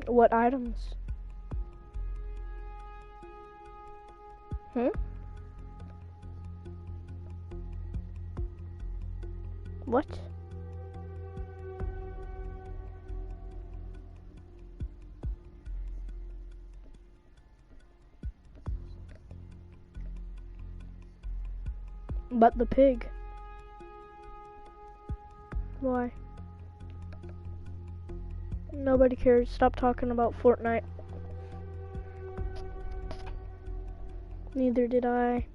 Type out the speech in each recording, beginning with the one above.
What items? What? But the pig. Why? Nobody cares. Stop talking about Fortnite. Neither did I.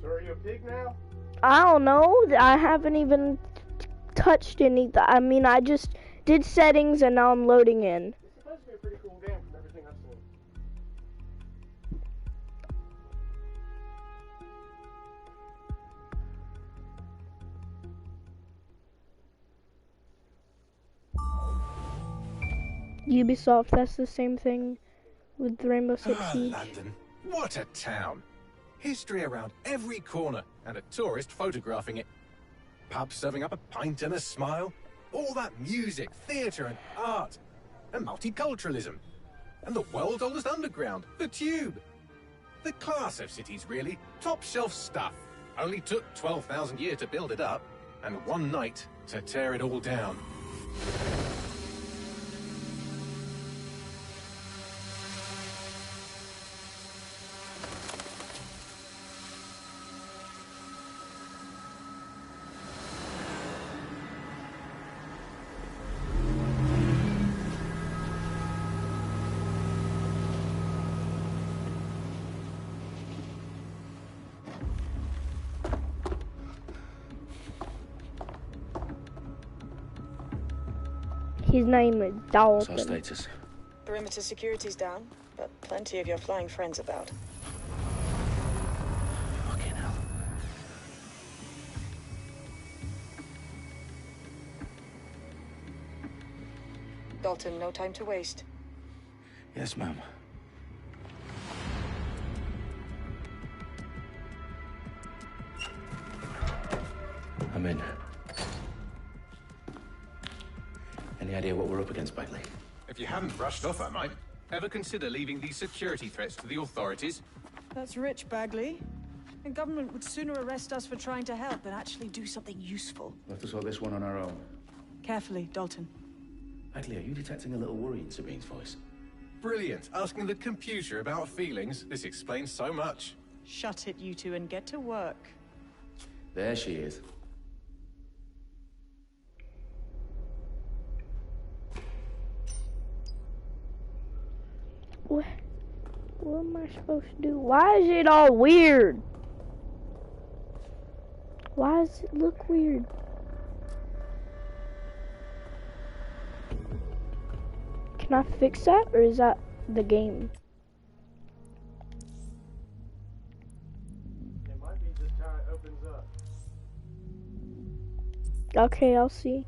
So are you a pig now? I don't know. I haven't even touched anything. I mean, I just did settings and now I'm loading in. It's supposed to be a pretty cool game from everything I've seen. Ubisoft, that's the same thing with Rainbow Six Siege. London, what a town. History around every corner and a tourist photographing it. Pubs serving up a pint and a smile. All that music, theatre and art. And multiculturalism. And the world's oldest underground, the Tube. The class of cities, really. Top shelf stuff. Only took 12,000 years to build it up. And one night to tear it all down. His name is Dalton. What's our status? Perimeter security's down, but plenty of your flying friends about. Fucking hell. Dalton, no time to waste. Yes, ma'am. I'm in. Any idea what we're up against, Bagley? If you hadn't brushed off, I might. Ever consider leaving these security threats to the authorities? That's rich, Bagley. The government would sooner arrest us for trying to help than actually do something useful. We'll have to sort this one on our own. Carefully, Dalton. Bagley, are you detecting a little worry in Sabine's voice? Brilliant. Asking the computer about feelings. This explains so much. Shut it, you two, and get to work. There she is. What am I supposed to do? Why is it all weird? Why does it look weird? Can I fix that, or is that the game? It might be just how it opens up. Okay, I'll see.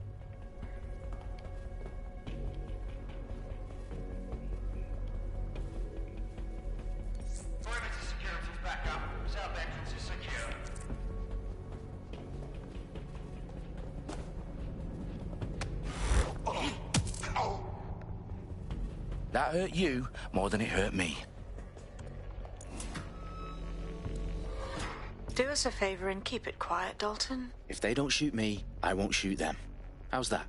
That hurt you more than it hurt me. Do us a favor and keep it quiet, Dalton. If they don't shoot me, I won't shoot them. How's that?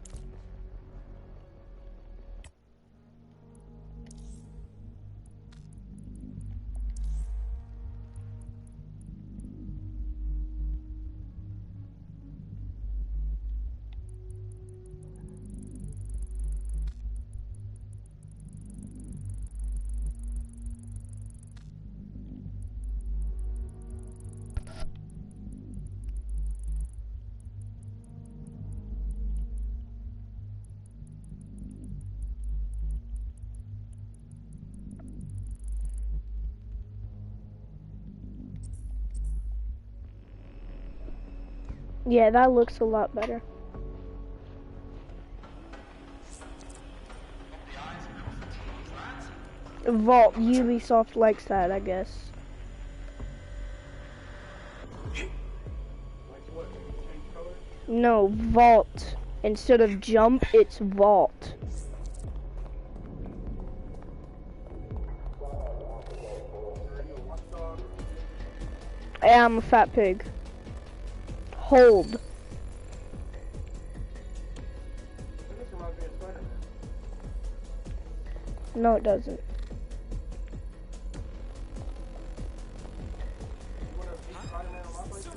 Yeah, that looks a lot better. Vault, Ubisoft likes that, I guess. Like what? Change colors? No, vault. Instead of jump, it's vault. Are you a watchdog? Yeah, I'm a fat pig. Hold. This reminds me of Spider-Man. No, it doesn't. You wanna beat Spider-Man on my place?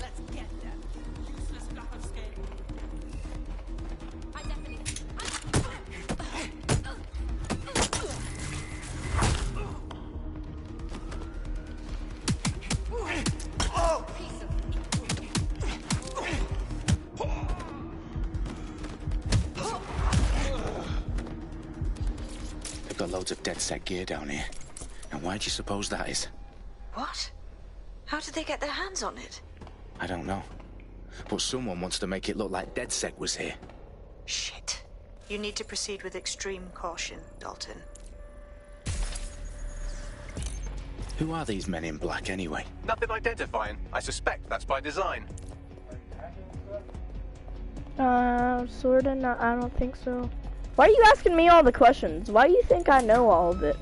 Let's get them. Useless block of skin. I definitely. They've got loads of DedSec gear down here. And why do you suppose that is? What? How did they get their hands on it? I don't know. But someone wants to make it look like DedSec was here. Shit. You need to proceed with extreme caution, Dalton. Who are these men in black anyway? Nothing identifying. I suspect that's by design. Sorta not. I don't think so. Why are you asking me all the questions? Why do you think I know all of it?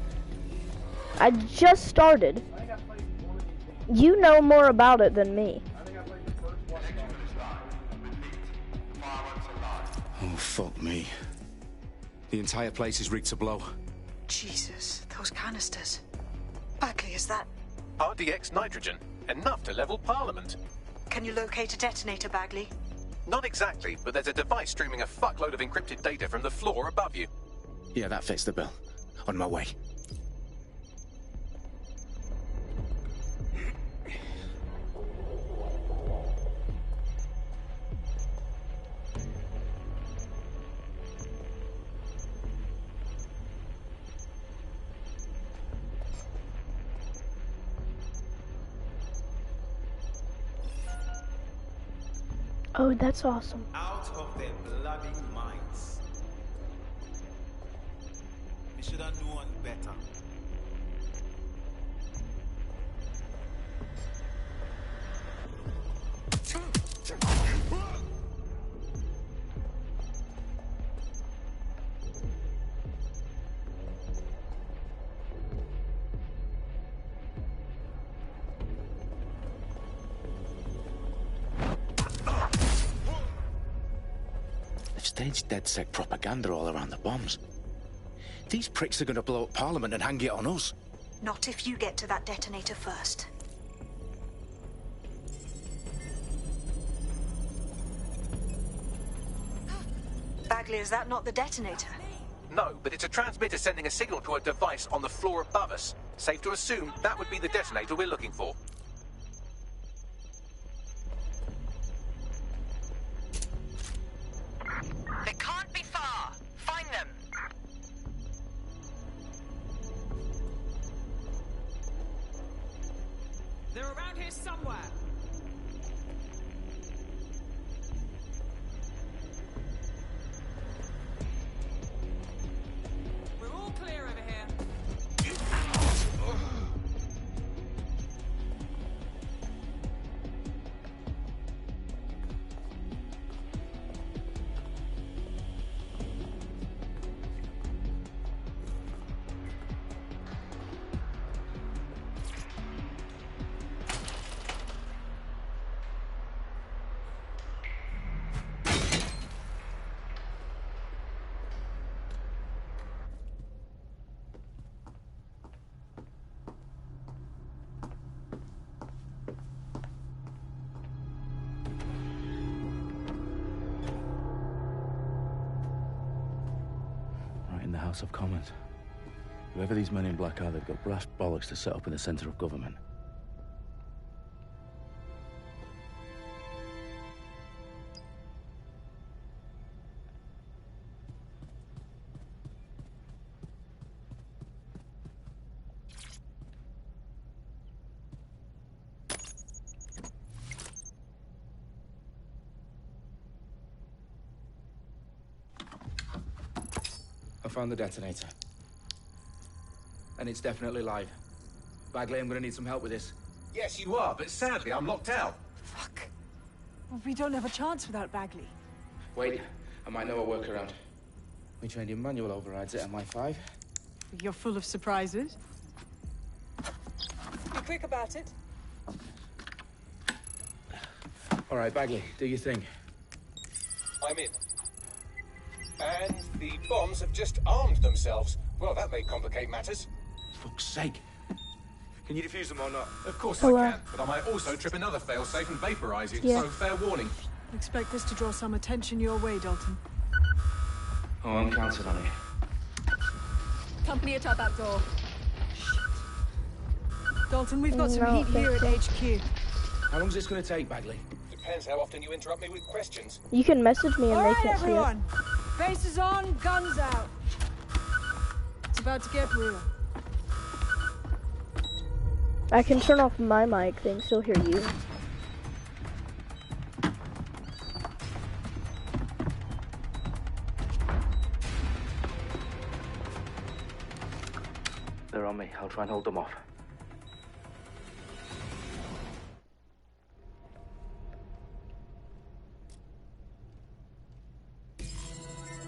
I just started. I think I played one of these games. You know more about it than me. I think I played the first watchdog. Oh, fuck me. The entire place is rigged to blow. Jesus, those canisters. Bagley, is that... RDX nitrogen. Enough to level Parliament. Can you locate a detonator, Bagley? Not exactly, but there's a device streaming a fuckload of encrypted data from the floor above you. Yeah, that fits the bill. On my way. Oh, that's awesome. Out of their bloody minds. They should have known better. They've staged DedSec propaganda all around the bombs. These pricks are going to blow up Parliament and hang it on us. Not if you get to that detonator first. Bagley, is that not the detonator? No, but it's a transmitter sending a signal to a device on the floor above us. Safe to assume that would be the detonator we're looking for. They can't be far. Find them. They're around here somewhere. We're all clear over here. Right in the House of Commons. Whoever these men in black are, they've got brass bollocks to set up in the centre of government. found the detonator. And it's definitely live. Bagley, I'm gonna need some help with this. Yes, you are, but sadly I'm locked out. Fuck. Well, we don't have a chance without Bagley. Wait, I might know a workaround. We trained in manual overrides at MI5. You're full of surprises. Be quick about it. All right, Bagley, do your thing. I'm in. And the bombs have just armed themselves. Well, that may complicate matters. Fuck's sake. Can you defuse them or not? Of course Hello. I can, but I might also trip another failsafe and vaporize you, Yeah. so fair warning. Expect this to draw some attention your way, Dalton. Oh, I'm counting on it. Company at our back door. Dalton, we've got some No, heat here at thank HQ. How long's this gonna take, Bagley? Depends how often you interrupt me with questions. You can message me and All they right, can't see it. everyone. Faces on, guns out. It's about to get real. I can turn off my mic, they can still hear you. They're on me. I'll try and hold them off.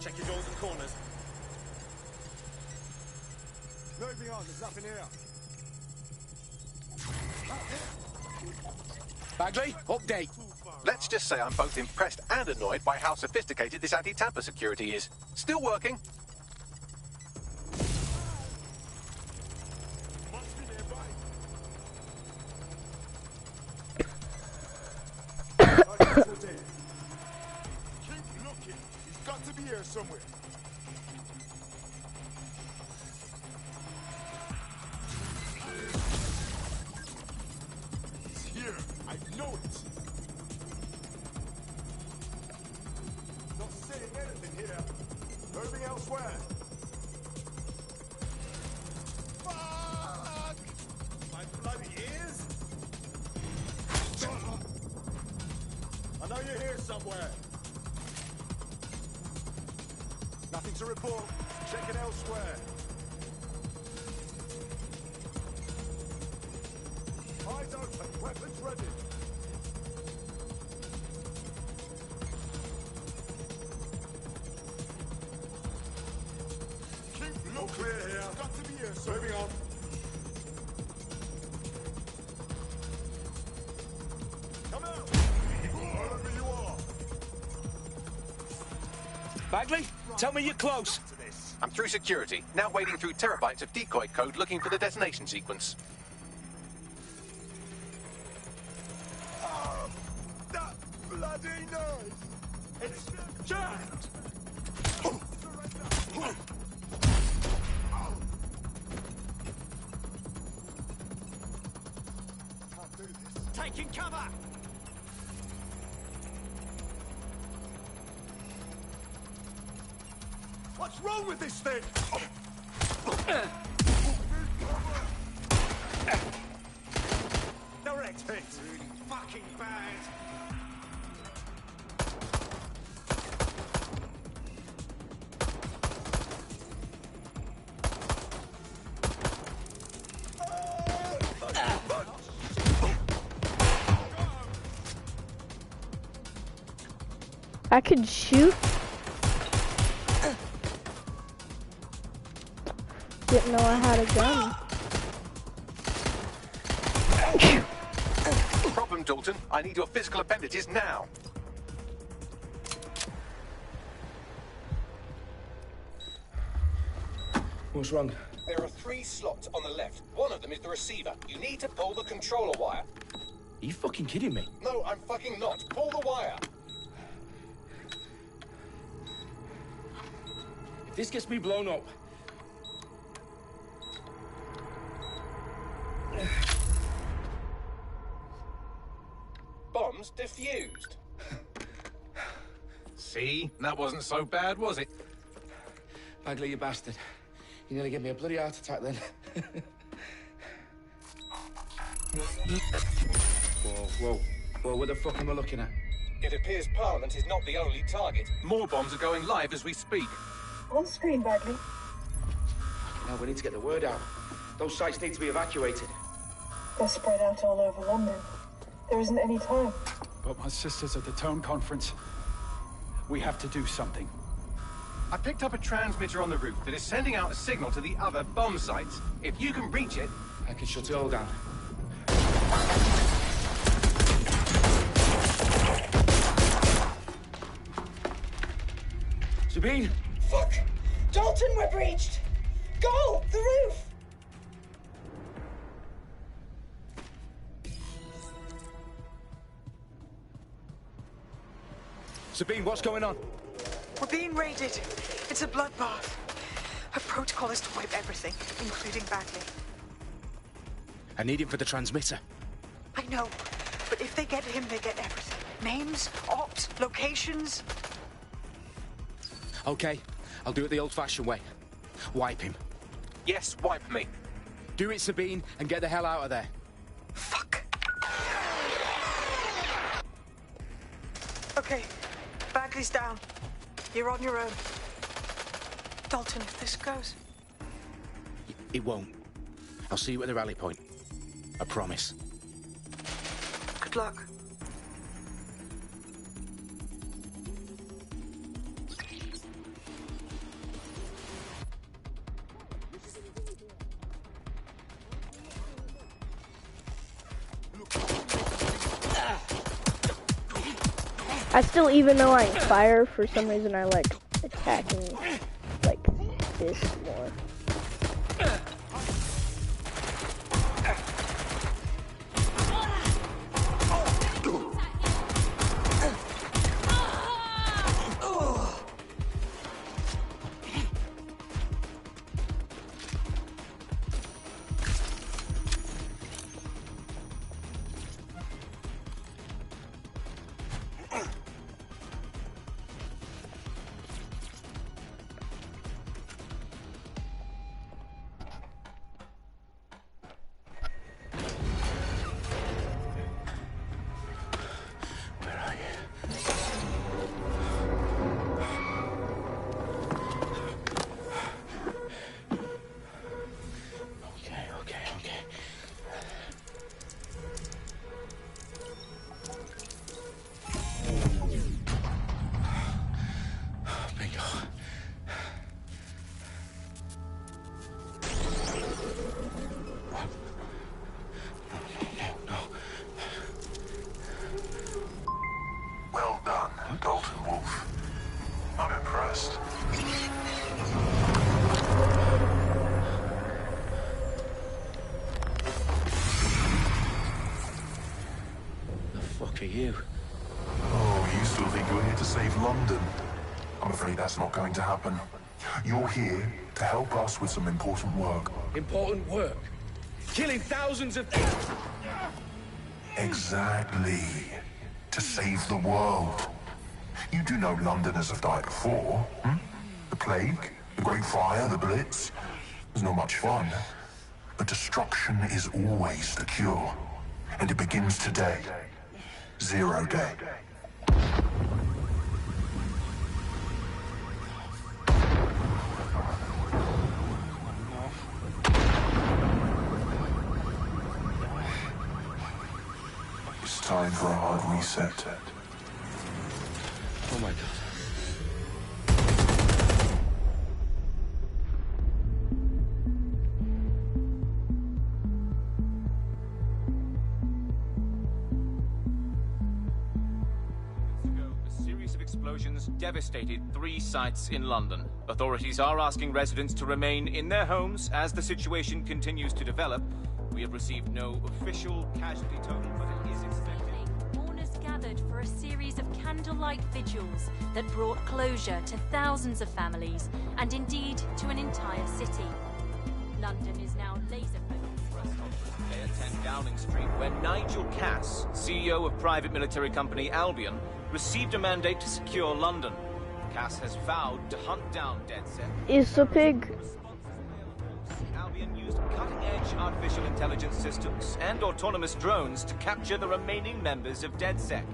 Check your doors and corners. Moving on, there's nothing here. Bagley, update. Let's just say I'm both impressed and annoyed by how sophisticated this anti-tamper security is. Still working. Must be nearby. Keep looking. He's got to be here somewhere. He's here. I know it. Not seeing anything here. Moving elsewhere. Fuck! My bloody ears! I know you're here somewhere. Nothing to report. Check it elsewhere. Eyes open. Weapons ready. Keep looking. All clear here. Got to be here. Moving on. Come out. Wherever you are. Bagley, tell me you're close. To this. I'm through security, now wading through terabytes of decoy code looking for the detonation sequence. Oh, that bloody noise! It's jammed! Can't do this. Taking cover! What's wrong with this thing? Direct hit. Really fucking bad. I could shoot. Didn't know I had a gun. Problem, Dalton. I need your physical appendages now. What's wrong? There are 3 slots on the left. One of them is the receiver. You need to pull the controller wire. Are you fucking kidding me? No, I'm fucking not. Pull the wire. If this gets me blown up... Bombs defused. See? That wasn't so bad, was it? Bagley, you bastard. You nearly gave me a bloody heart attack then. Whoa. What the fuck am I looking at? It appears Parliament is not the only target. More bombs are going live as we speak. On screen, Bagley. Now we need to get the word out. Those sites need to be evacuated. They're spread out all over London. There isn't any time. But my sister's at the town conference. We have to do something. I picked up a transmitter on the roof that is sending out a signal to the other bomb sites. If you can reach it, I can shut it all down. Sabine! Fuck! Dalton, we're breached! Go! The roof! Sabine, what's going on? We're being raided. It's a bloodbath. Her protocol is to wipe everything, including Bagley. I need him for the transmitter. I know, but if they get him, they get everything. Names, ops, locations. Okay, I'll do it the old-fashioned way. Wipe him. yes, wipe me. Do it, Sabine, and get the hell out of there. Fuck. Okay, Bagley's down. You're on your own. Dalton, if this goes... It won't. I'll see you at the rally point. I promise. Good luck. I still, even though I'm fire, for some reason I like attacking like this more. Well done, Dalton Wolf. I'm impressed. The fuck are you? Oh, you still think you're here to save London? I'm afraid that's not going to happen. You're here to help us with some important work. Important work? Killing thousands of people? Exactly. To save the world. You do know Londoners have died before, hmm? The Plague, the Great Fire, the Blitz. It's not much fun. But destruction is always the cure. And it begins today. Zero Day. It's time for a hard reset. Oh my god. A series of explosions devastated 3 sites in London. Authorities are asking residents to remain in their homes as the situation continues to develop. We have received no official casualty total, but it is expected. Mourners gathered for a series of candlelight vigils that brought closure to thousands of families and indeed to an entire city. London is now laser-focused. Press conference today at 10 Downing Street, where Nigel Cass, CEO of private military company Albion, received a mandate to secure London. Cass has vowed to hunt down DedSec. Is a pig. Albion used cutting-edge artificial intelligence systems and autonomous drones to capture the remaining members of DedSec.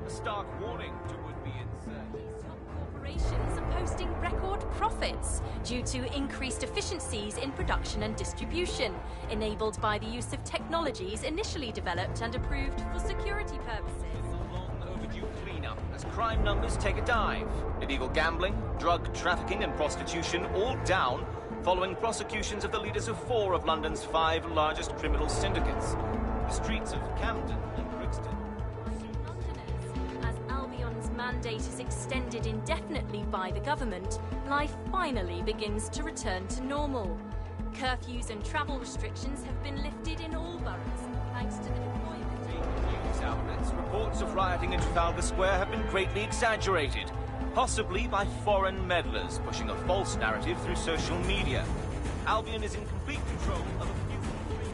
A stark warning to would-be insurgents. Corporations are posting record profits due to increased efficiencies in production and distribution, enabled by the use of technologies initially developed and approved for security purposes. Cleanup as crime numbers take a dive. Illegal gambling, drug trafficking and prostitution all down following prosecutions of the leaders of 4 of London's 5 largest criminal syndicates. The streets of Camden and Brixton. Londoners, as Albion's mandate is extended indefinitely by the government, life finally begins to return to normal. Curfews and travel restrictions have been lifted in all boroughs, thanks to the deployment. News outlets, reports of rioting in Trafalgar Square have been greatly exaggerated, possibly by foreign meddlers pushing a false narrative through social media. Albion is in complete control of a few...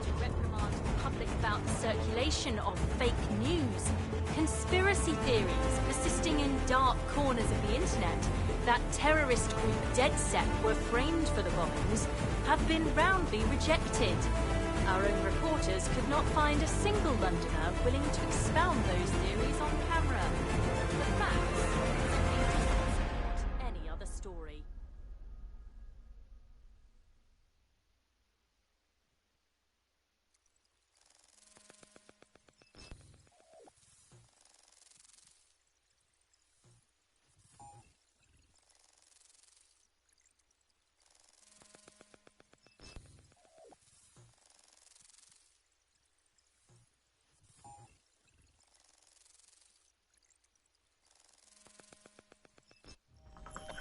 To reprimand the public about the circulation of fake news, conspiracy theories persisting in dark corners of the internet that terrorist group DedSec were framed for the bombings have been roundly rejected. Our own reporters could not find a single Londoner willing to expound those theories on camera. The facts simply do not support any other story.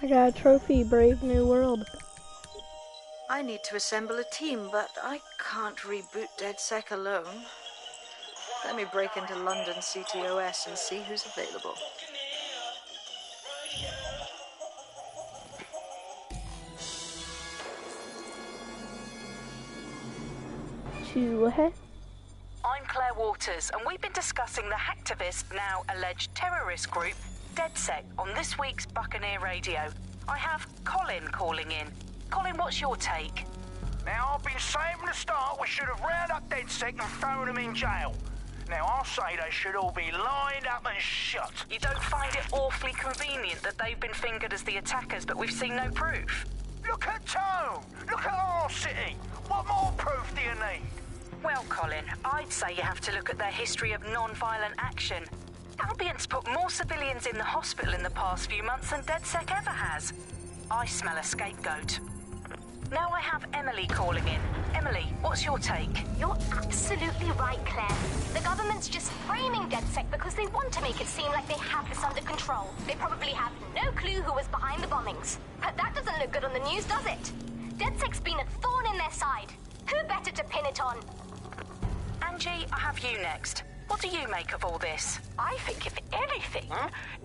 I got a trophy, Brave New World. I need to assemble a team, but I can't reboot DedSec alone. Let me break into London CTOS and see who's available. I'm Claire Waters, and we've been discussing the hacktivist, now alleged terrorist group, DedSec, on this week's Buccaneer Radio. I have Colin calling in. Colin, what's your take? Now, I've been saying from the start we should have rounded up DedSec and thrown them in jail. Now, I'll say they should all be lined up and shot. You don't find it awfully convenient that they've been fingered as the attackers, but we've seen no proof? Look at Tone! Look at our city! What more proof do you need? Well, Colin, I'd say you have to look at their history of non-violent action. Albion's put more civilians in the hospital in the past few months than DedSec ever has. I smell a scapegoat. Now I have Emily calling in. Emily, what's your take? You're absolutely right, Claire. The government's just framing DedSec because they want to make it seem like they have this under control. They probably have no clue who was behind the bombings. But that doesn't look good on the news, does it? DedSec's been a thorn in their side. Who better to pin it on? Angie, I have you next. What do you make of all this? I think, if anything,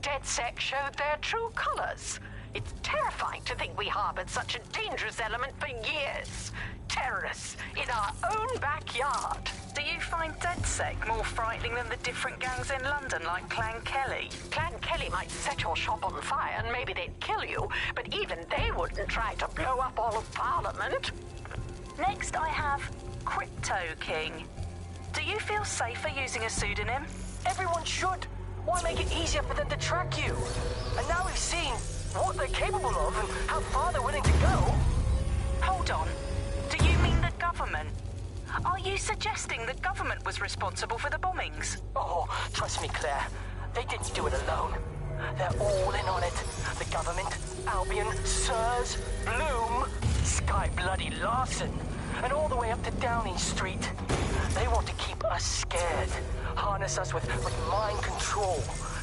DedSec showed their true colors. It's terrifying to think we harbored such a dangerous element for years. Terrorists in our own backyard. Do you find DedSec more frightening than the different gangs in London, like Clan Kelly? Clan Kelly might set your shop on fire and maybe they'd kill you, but even they wouldn't try to blow up all of Parliament. Next, I have Crypto King. Do you feel safer using a pseudonym? Everyone should. Why make it easier for them to track you? And now we've seen what they're capable of and how far they're willing to go. Hold on. Do you mean the government? Are you suggesting the government was responsible for the bombings? Oh, trust me, Claire. They didn't do it alone. They're all in on it. The government, Albion, Sirs, Bloom, Sky Bloody Larson, and all the way up to Downing Street. They want to keep us scared, harness us with mind control,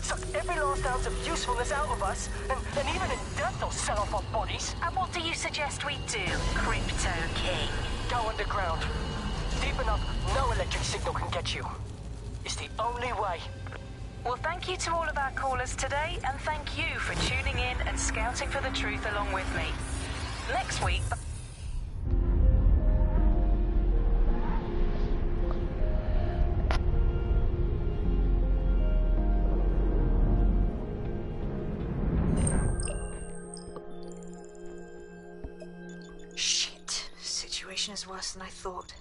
suck every last ounce of usefulness out of us, and even in death they'll sell off our bodies. And what do you suggest we do, Crypto King? Go underground. Deep enough, no electric signal can get you. It's the only way. Well, thank you to all of our callers today, and thank you for tuning in and scouting for the truth along with me. Next week... Shit. Situation is worse than I thought.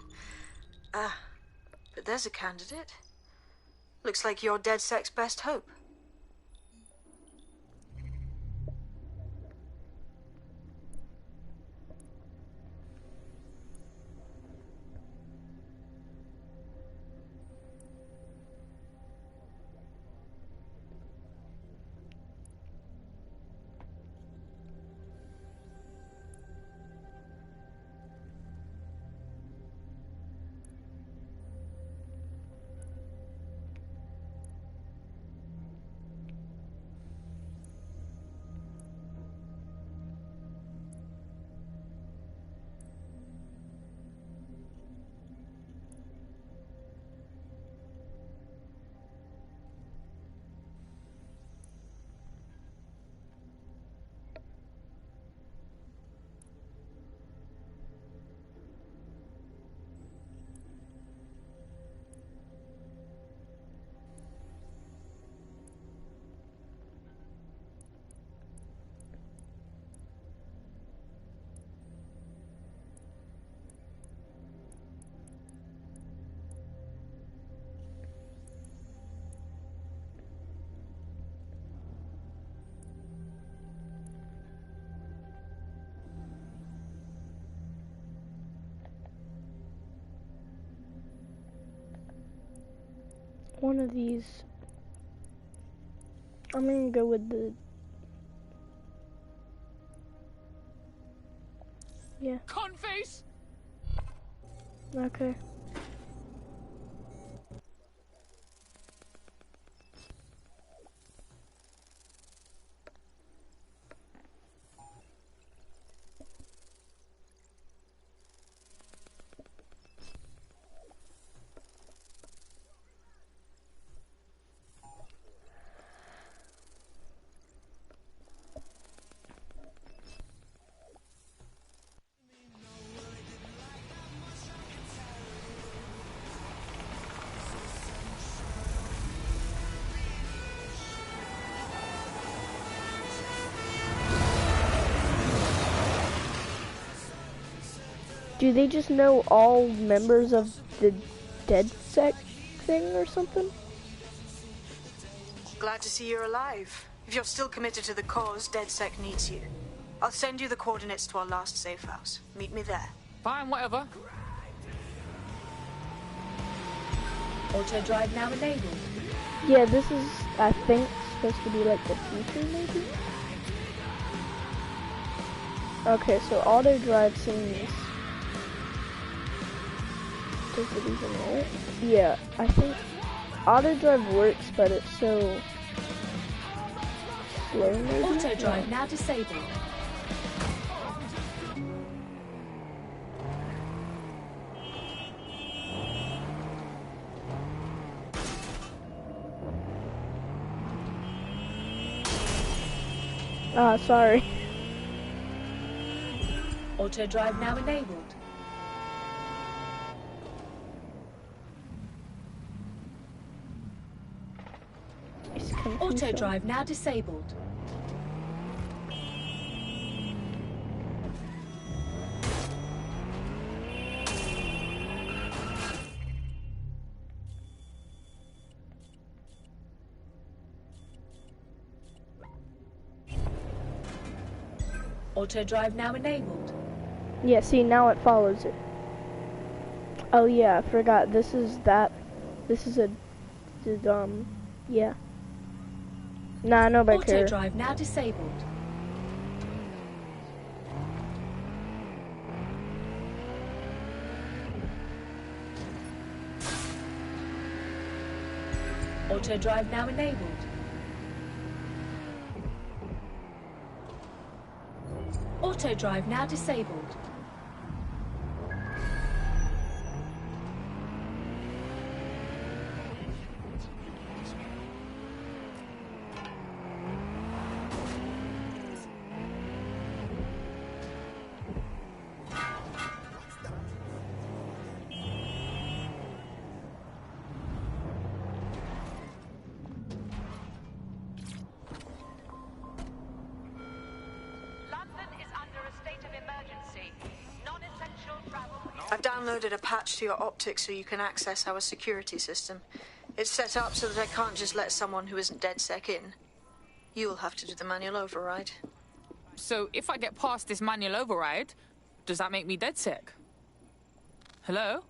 But there's a candidate. Looks like you're DedSec's best hope. one of these. I'm gonna go with the... Yeah. Conface! Okay. Do they just know all members of the DedSec thing or something? Glad to see you're alive. If you're still committed to the cause, DedSec needs you. I'll send you the coordinates to our last safe house. Meet me there. Fine, whatever. Auto drive now enabled. Yeah, this is, I think, supposed to be like the future, maybe? Okay, so auto drive seems... Does it even work? Yeah, I think auto drive works, but it's so slow maybe? Auto drive now disabled. Ah, sorry. Auto drive now enabled. Auto drive now disabled. Auto drive now enabled. Yeah, see, now it follows it. Oh yeah, I forgot. This is a, yeah. Nah, no back here. Auto drive now disabled. Auto drive now enabled. Auto drive now disabled. I've downloaded a patch to your optics so you can access our security system. It's set up so that I can't just let someone who isn't DedSec in. You'll have to do the manual override. So if I get past this manual override, does that make me DedSec? Hello?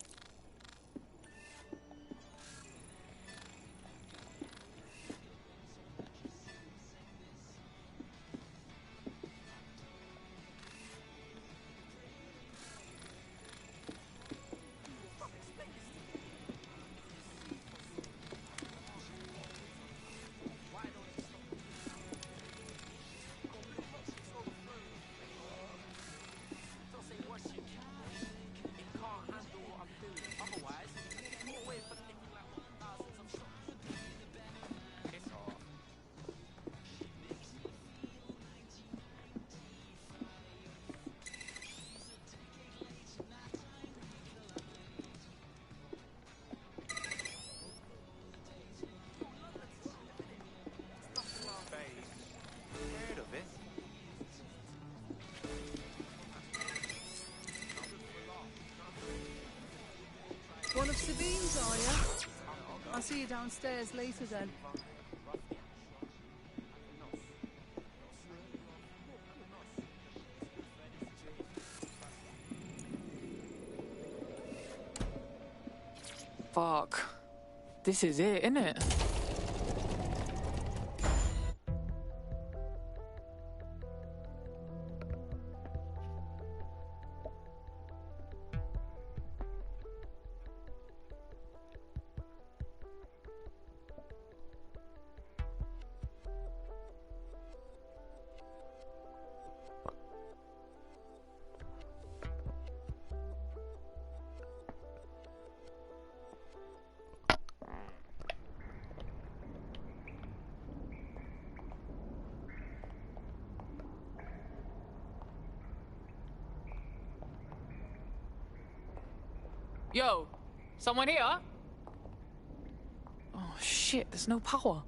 One of Sabine's, are you? I'll see you downstairs later then. Fuck. This is it, innit? Yo, someone here? Oh shit, there's no power.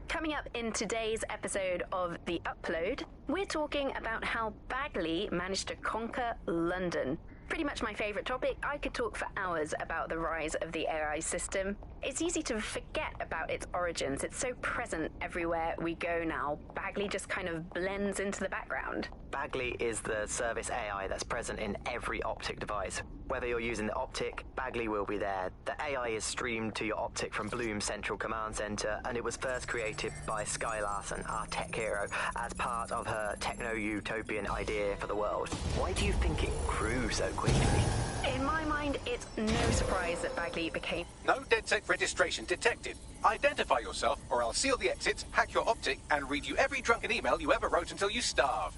Coming up in today's episode of The Upload, we're talking about how Bagley managed to conquer London. Pretty much my favourite topic. I could talk for hours about the rise of the AI system. It's easy to forget about its origins. It's so present everywhere we go now. Bagley just kind of blends into the background. Bagley is the service AI that's present in every Optic device. Whether you're using the Optic, Bagley will be there. The AI is streamed to your Optic from Bloom's Central Command Center, and it was first created by Skye Larson, our tech hero, as part of her techno-utopian idea for the world. Why do you think it grew so quickly? In my mind, it's no surprise that Bagley became... No DedSec registration detected. Identify yourself, or I'll seal the exits, hack your Optic, and read you every drunken email you ever wrote until you starve.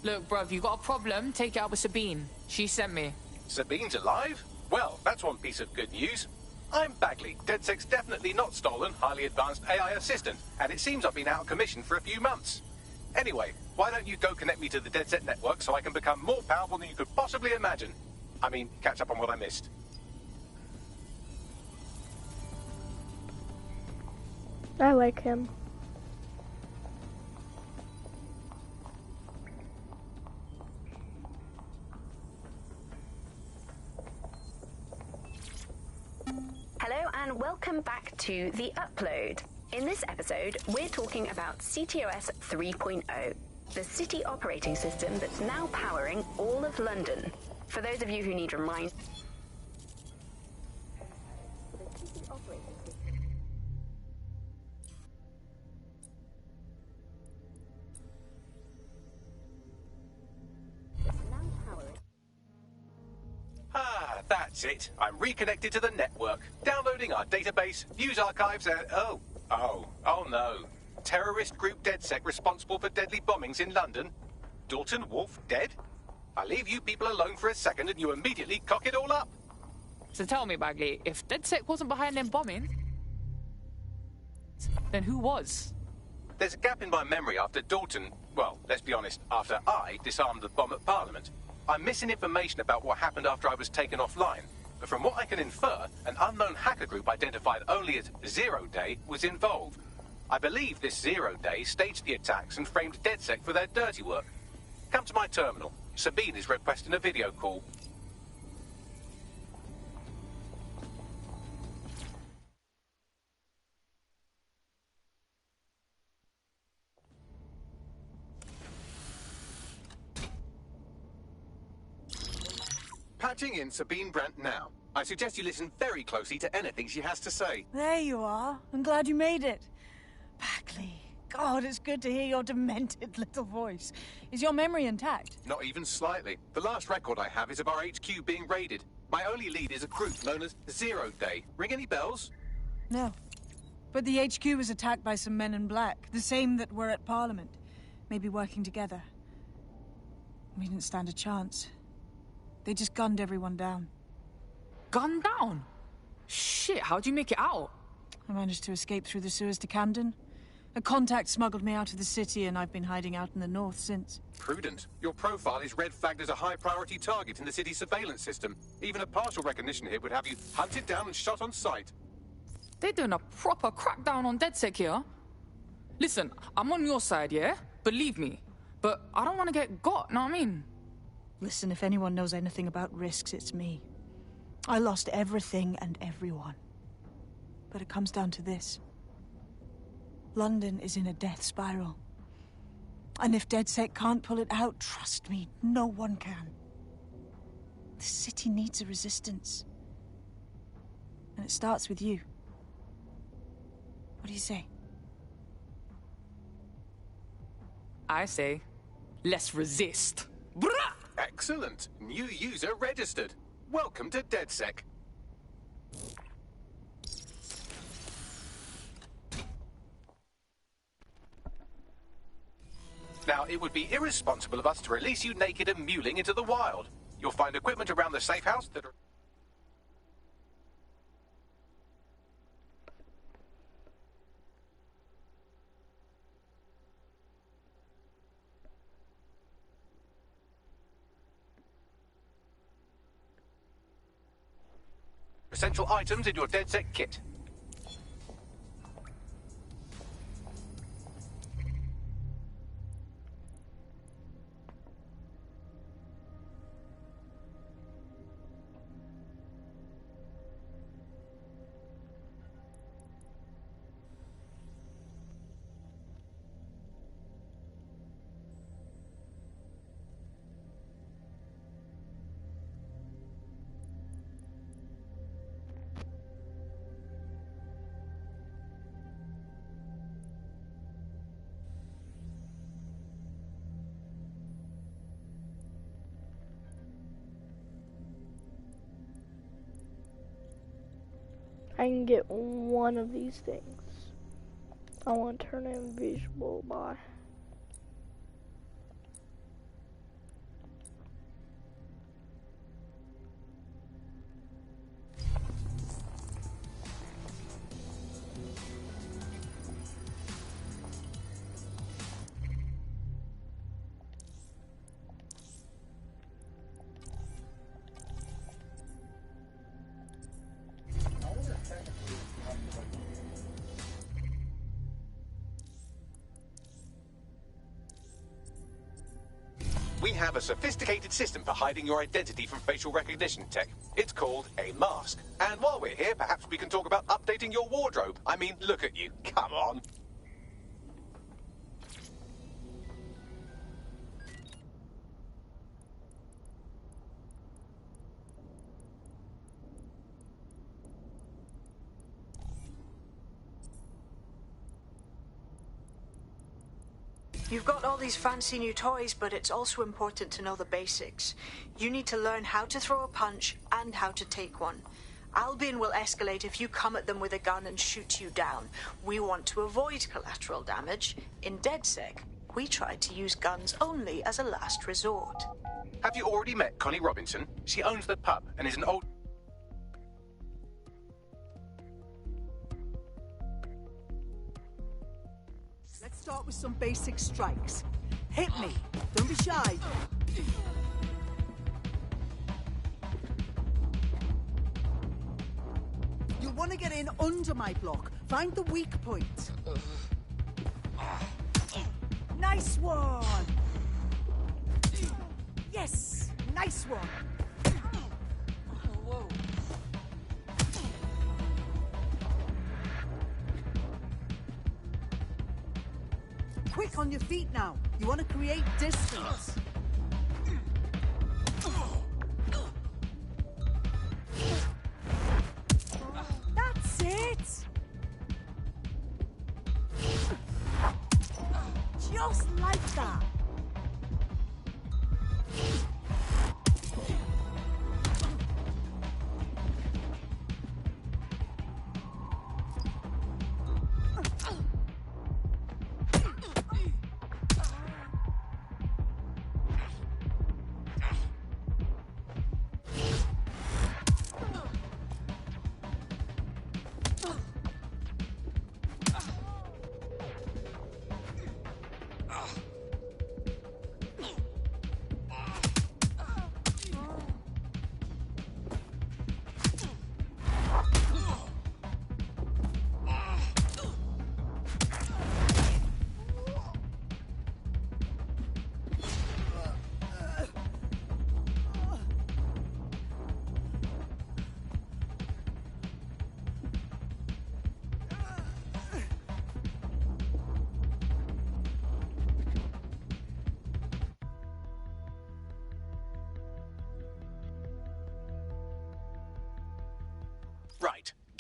Look, bruv, you got a problem? Take it out with Sabine. She sent me. Sabine's alive? Well, that's one piece of good news. I'm Bagley, DedSec's definitely not stolen, highly advanced AI assistant, and it seems I've been out of commission for a few months. Anyway, why don't you go connect me to the DedSec network so I can become more powerful than you could possibly imagine? I mean, catch up on what I missed. I like him. Hello and welcome back to The Upload. In this episode, we're talking about CTOS 3.0, the city operating system that's now powering all of London. For those of you who need reminders... Ah, that's it. I'm reconnected to the network, downloading our database, news archives, and... Oh no. Terrorist group DedSec responsible for deadly bombings in London? Dalton Wolf dead? I leave you people alone for a second and you immediately cock it all up. So tell me, Bagley, if DedSec wasn't behind them bombing, then who was? There's a gap in my memory after Dalton... Well, let's be honest, after I disarmed the bomb at Parliament. I'm missing information about what happened after I was taken offline. But from what I can infer, an unknown hacker group identified only as Zero Day was involved. I believe this Zero Day staged the attacks and framed DedSec for their dirty work. Come to my terminal. Sabine is requesting a video call. Patching in Sabine Brandt now. I suggest you listen very closely to anything she has to say. There you are. I'm glad you made it. Bagley. God, it's good to hear your demented little voice. Is your memory intact? Not even slightly. The last record I have is of our HQ being raided. My only lead is a group known as Zero Day. Ring any bells? No. But the HQ was attacked by some men in black, the same that were at Parliament. Maybe working together. We didn't stand a chance. They just gunned everyone down. Gunned down? Shit, how'd you make it out? I managed to escape through the sewers to Camden. A contact smuggled me out of the city, and I've been hiding out in the north since. Prudent. Your profile is red flagged as a high-priority target in the city's surveillance system. Even a partial recognition here would have you hunted down and shot on sight. They're doing a proper crackdown on DedSec here. Listen, I'm on your side, yeah? Believe me. But I don't want to get got, know what I mean? Listen, if anyone knows anything about risks, it's me. I lost everything and everyone. But it comes down to this. London is in a death spiral. And if DedSec can't pull it out, trust me, no one can. The city needs a resistance. And it starts with you. What do you say? I say, let's resist. Excellent. New user registered. Welcome to DedSec. Now, it would be irresponsible of us to release you naked and mewling into the wild. You'll find equipment around the safe house that are... essential items in your DedSec kit. I can get one of these things. I want to turn invisible by. We have a sophisticated system for hiding your identity from facial recognition tech. It's called a mask. And while we're here, perhaps we can talk about updating your wardrobe. I mean, look at you. Come on. You've got all these fancy new toys, but it's also important to know the basics. You need to learn how to throw a punch and how to take one. Albion will escalate if you come at them with a gun and shoot you down. We want to avoid collateral damage. In DedSec, we try to use guns only as a last resort. Have you already met Connie Robinson? She owns the pub and is an old... Let's start with some basic strikes. Hit me. Don't be shy. You'll want to get in under my block. Find the weak point. Nice one. Yes, nice one. Whoa. Quick on your feet now. You want to create distance. That's it. Just like that.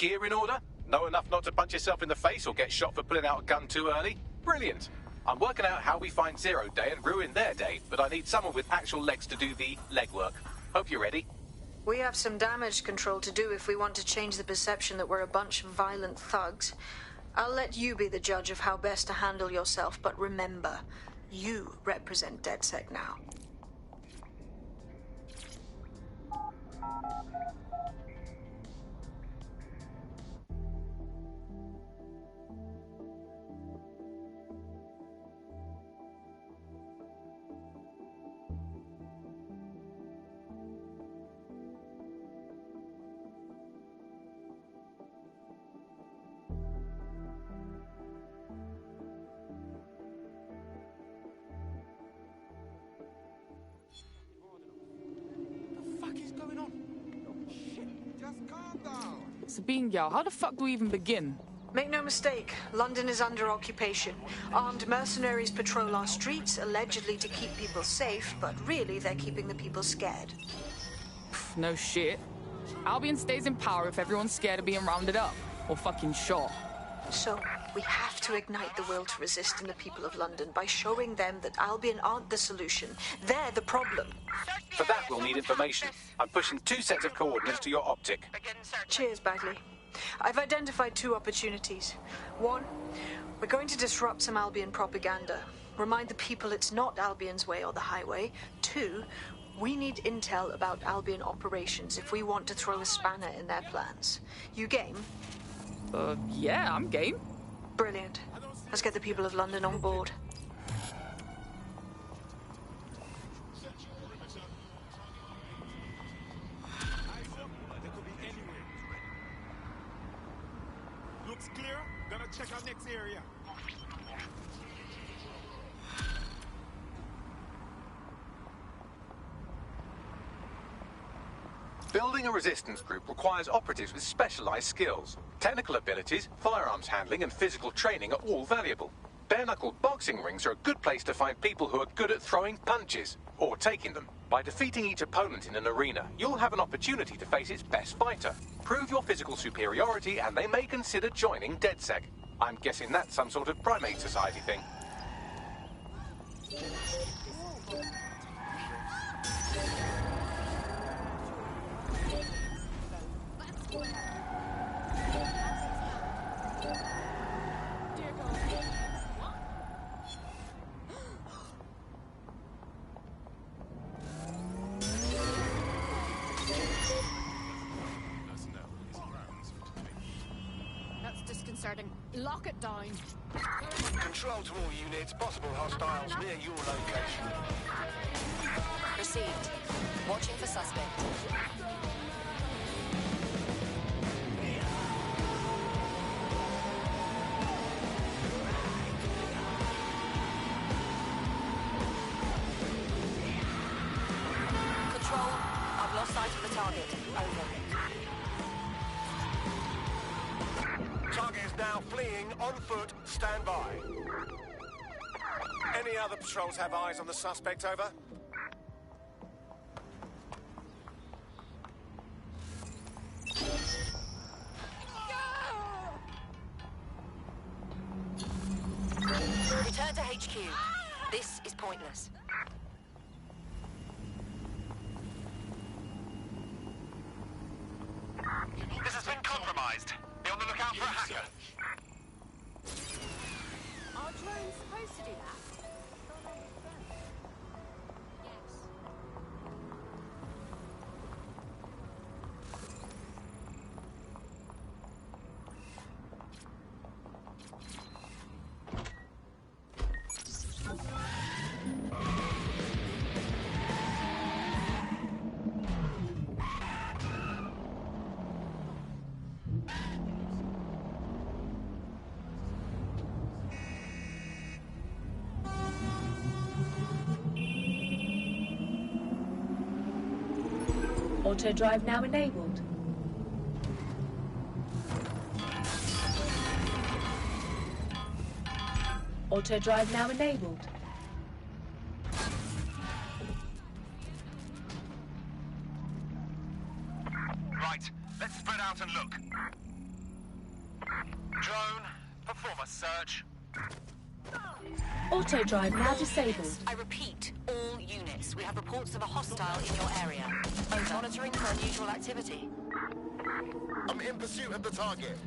gear in order? Know enough not to punch yourself in the face or get shot for pulling out a gun too early? Brilliant. I'm working out how we find Zero Day and ruin their day, but I need someone with actual legs to do the legwork. Hope you're ready. We have some damage control to do if we want to change the perception that we're a bunch of violent thugs. I'll let you be the judge of how best to handle yourself, but remember, you represent DedSec now. Sabine, how the fuck do we even begin? Make no mistake, London is under occupation. Armed mercenaries patrol our streets, allegedly to keep people safe, but really they're keeping the people scared. No shit. Albion stays in power if everyone's scared of being rounded up. Or fucking shot. So, we have to ignite the will to resist in the people of London by showing them that Albion aren't the solution. They're the problem. For that, we'll need information. I'm pushing 2 sets of coordinates to your optic. Cheers, Bagley. I've identified 2 opportunities. 1, we're going to disrupt some Albion propaganda. Remind the people it's not Albion's way or the highway. 2, we need intel about Albion operations if we want to throw a spanner in their plans. You game? Yeah, I'm game. Brilliant. Let's get the people of London on board. Looks clear. Gonna check our next area. Building a resistance group requires operatives with specialized skills. Technical abilities, firearms handling, and physical training are all valuable. Bare-knuckle boxing rings are a good place to find people who are good at throwing punches, or taking them. By defeating each opponent in an arena, you'll have an opportunity to face its best fighter. Prove your physical superiority, and they may consider joining DedSec. I'm guessing that's some sort of primate society thing. That's disconcerting. Lock it down. Control to all units. Possible hostiles near your location. Received. Watching for suspect. Control, I've lost sight of the target. Over. Target is now fleeing on foot. Stand by. Any other patrols have eyes on the suspect? Over. Return to HQ. This is pointless. This has been compromised. Be on the lookout for a hacker. Are drones supposed to do that? Auto drive now enabled. Auto drive now enabled. Right, let's spread out and look. Drone, perform a search. Auto drive now disabled. I repeat, all units. We have reports of a hostile in your area. Over. Monitoring for unusual activity. I'm in pursuit of the target.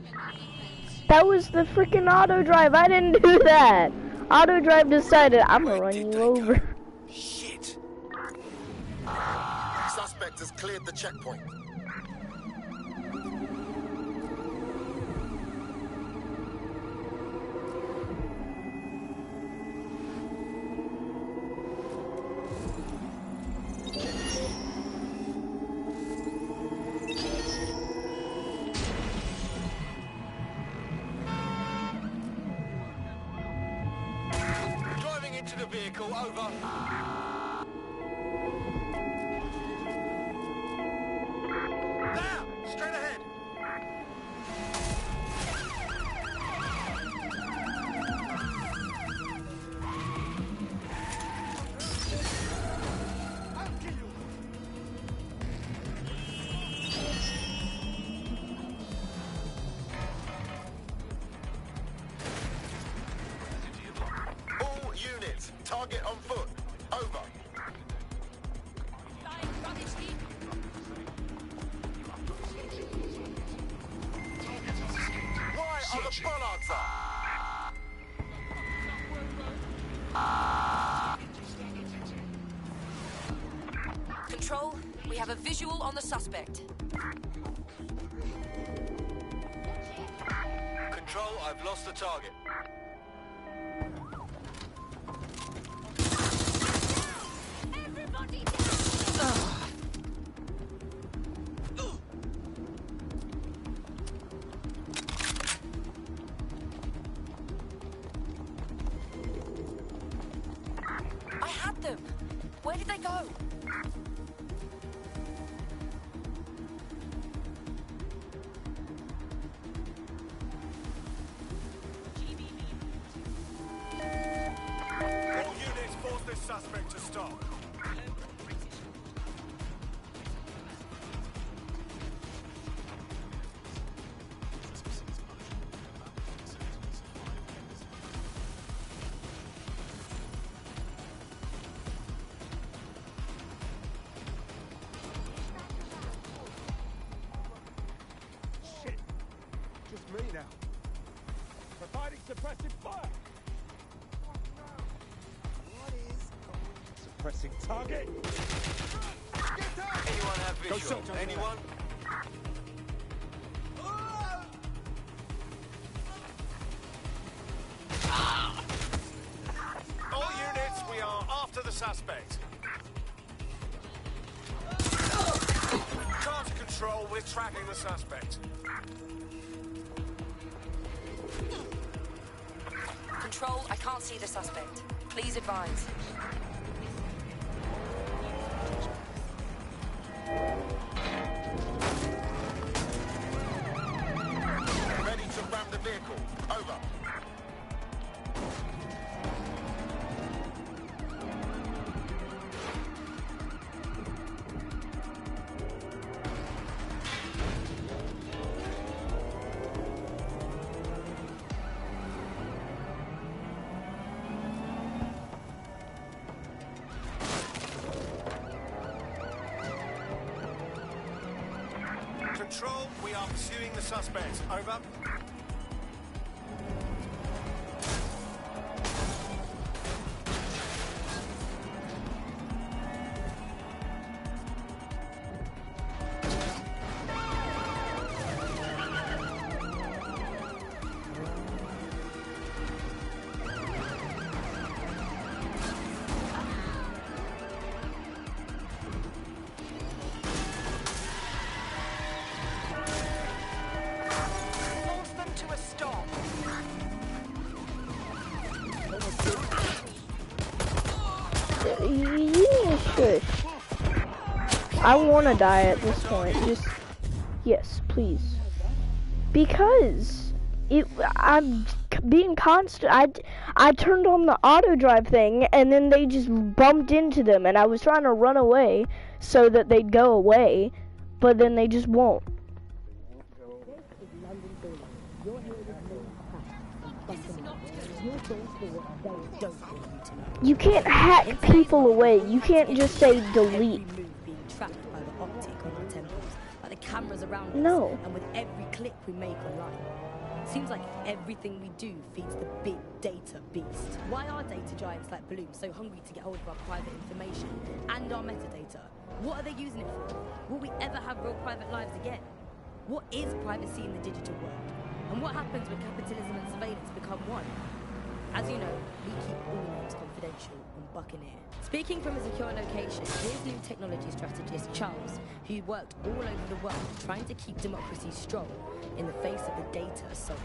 That was the freaking auto drive. I didn't do that. Auto drive decided I'm gonna run you over. Shit. Suspect has cleared the checkpoint. Driving into the vehicle, over. There! Straight ahead! All units, target on foot. Over. Why are the bollards up? Control, we have a visual on the suspect. Control, I've lost the target. I had them. Where did they go? All units, force this suspect to stop. Shit! Just me now. Providing suppressive fire! What is suppressing target? Anyone have visual? Anyone? All units, we are after the suspect. Car to control, we're tracking the suspect. Control, I can't see the suspect. Please advise. Ready to ram the vehicle. Over. Control, we are pursuing the suspect. Over. Force them to a stop. You need to shush. I want to die at this point. Just, yes, please. Because I'm being constant. I turned on the auto drive thing, and then they just bumped into them, and I was trying to run away so that they'd go away, but then they just won't. This is London Calling. You're here with don't want you to know. You can't hack people away. You can't just say delete. Being tracked by the optic on our temples, by the cameras around us, No. and with every click we make online. Seems like everything we do feeds the big data beast. Why are data giants like Bloom so hungry to get hold of our private information and our metadata? What are they using it for? Will we ever have real private lives again? What is privacy in the digital world? And what happens when capitalism and surveillance become one? As you know, we keep all names confidential on Buccaneer. Speaking from a secure location, here's new technology strategist Charles, who worked all over the world trying to keep democracy strong in the face of the data assault.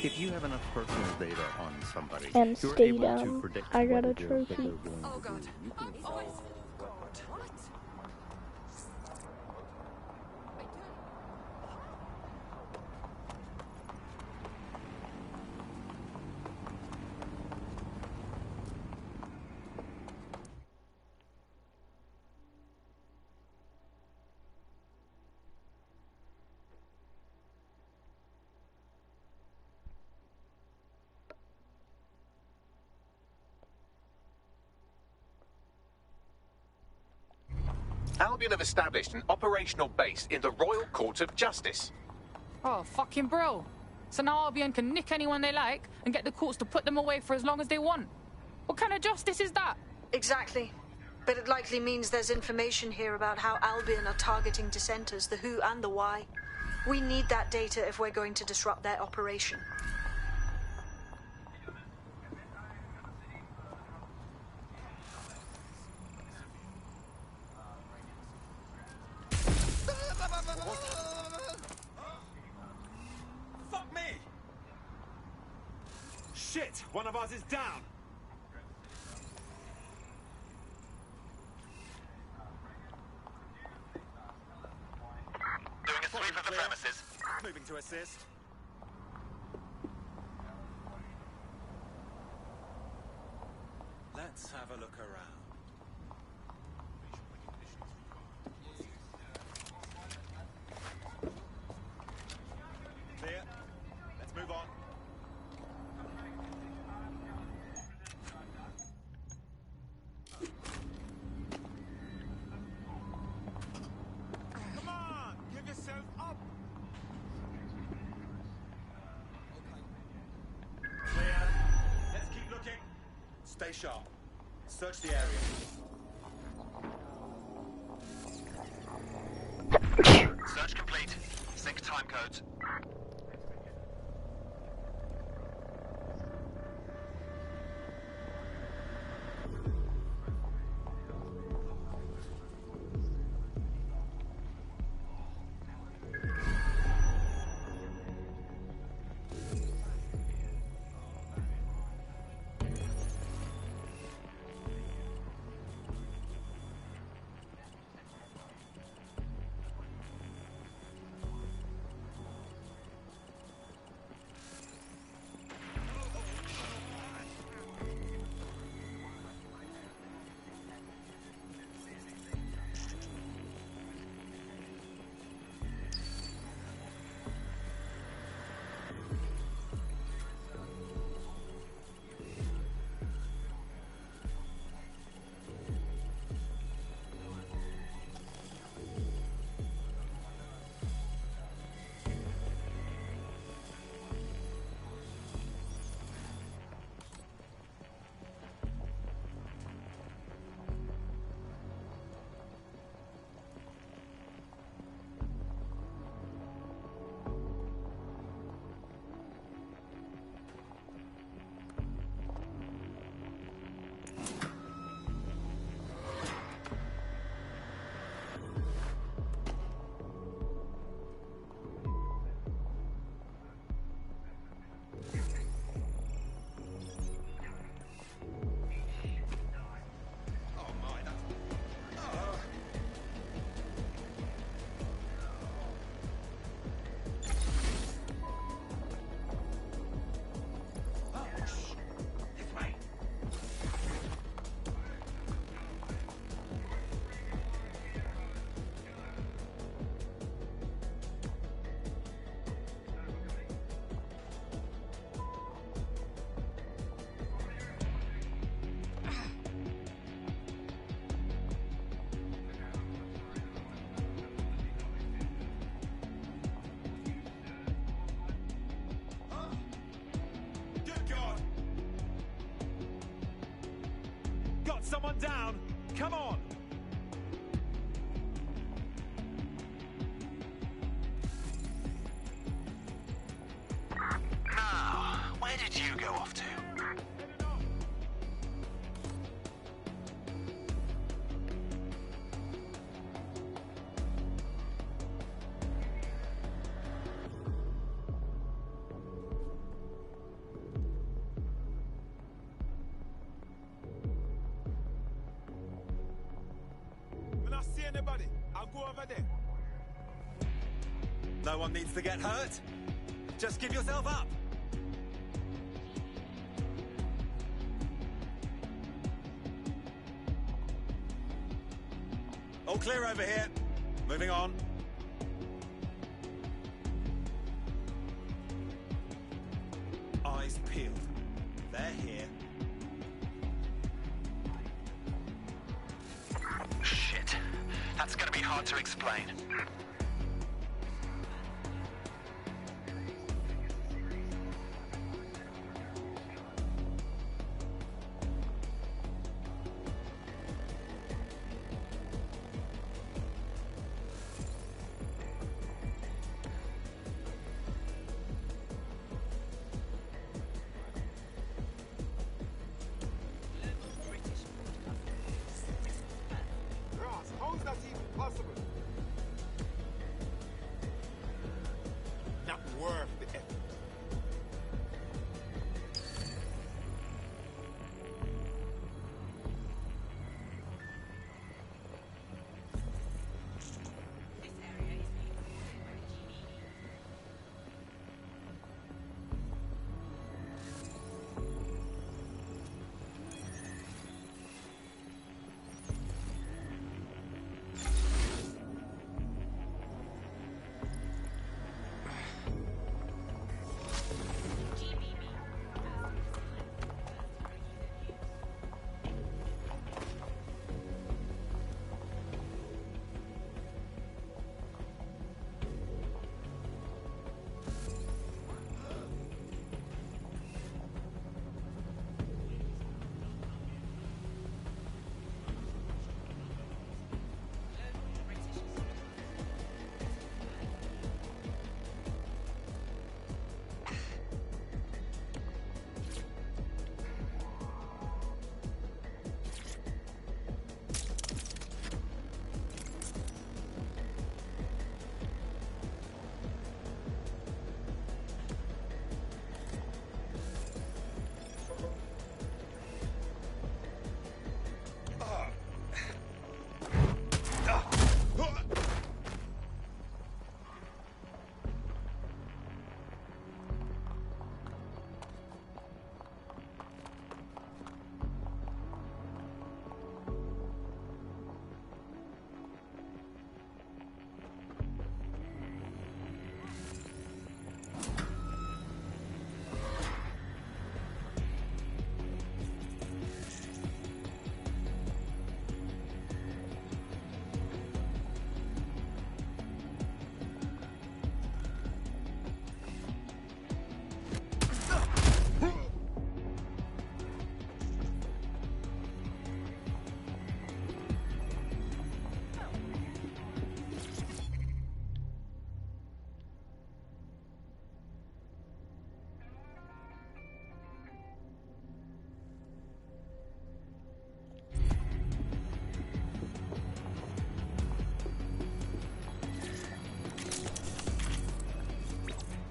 If you have enough personal data on somebody, And you're stay able to down. predict I what got a it is that trophy. they're going Oh, to God. do. You can- Albion have established an operational base in the Royal Court of Justice. Oh, fucking bro. So now Albion can nick anyone they like and get the courts to put them away for as long as they want. What kind of justice is that? Exactly. But it likely means there's information here about how Albion are targeting dissenters, the who and the why. We need that data if we're going to disrupt their operation. Fuck me! Shit! One of us is down! Doing a sweep of the premises. Moving to assist. Let's have a look around. Clear. Let's move on. Come on! Give yourself up! Clear. Let's keep looking. Stay sharp. Search the area. Search complete. Sync time codes. someone down. Come on. Now, where did you go off to? When I see anybody, I'll go over there. No one needs to get hurt. Just give yourself up. All clear over here. Moving on. Eyes peeled. They're here. Shit. That's gonna be hard to explain. Ross, how is that even possible? Not worth the effort.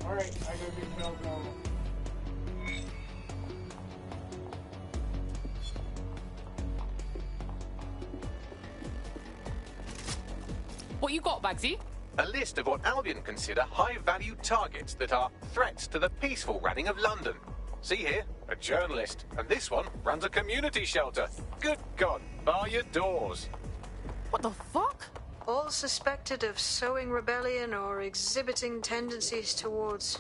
Alright, I gotta get Mel going. What you got, Bagsy? A list of what Albion consider high-value targets that are threats to the peaceful running of London. See here, a journalist, and this one runs a community shelter. Good God, bar your doors. What the fuck? All suspected of sowing rebellion or exhibiting tendencies towards...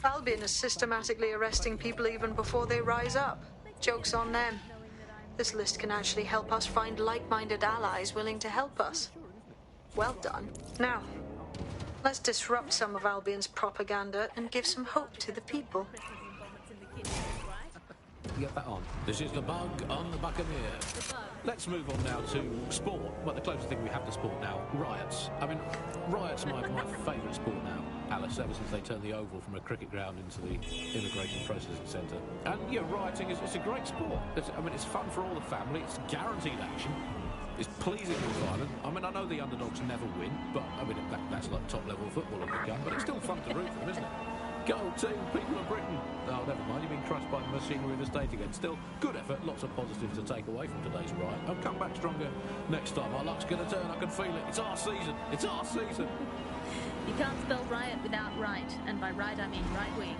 Albion is systematically arresting people even before they rise up. Joke's on them. This list can actually help us find like-minded allies willing to help us. Well done. Now, let's disrupt some of Albion's propaganda and give some hope to the people. Get that on. This is The Bug on the Buccaneer. Let's move on now to sport. Well, the closest thing we have to sport now, riots. I mean, riots are my favourite sport now, Alice, ever since they turned the Oval from a cricket ground into the Immigration Processing Centre. And, yeah, rioting it's a great sport. It's fun for all the family. It's guaranteed action. It's pleasingly violent. I mean, I know the underdogs never win, but, I mean, that's like top-level football has become, but it's still fun to root for them, isn't it? Go team, people of Britain. Oh, never mind, you've been crushed by the machinery of the state again. Still, good effort, lots of positives to take away from today's riot. I'll come back stronger next time. Our luck's going to turn, I can feel it. It's our season. It's our season. You can't spell riot without right, and by right I mean right wing.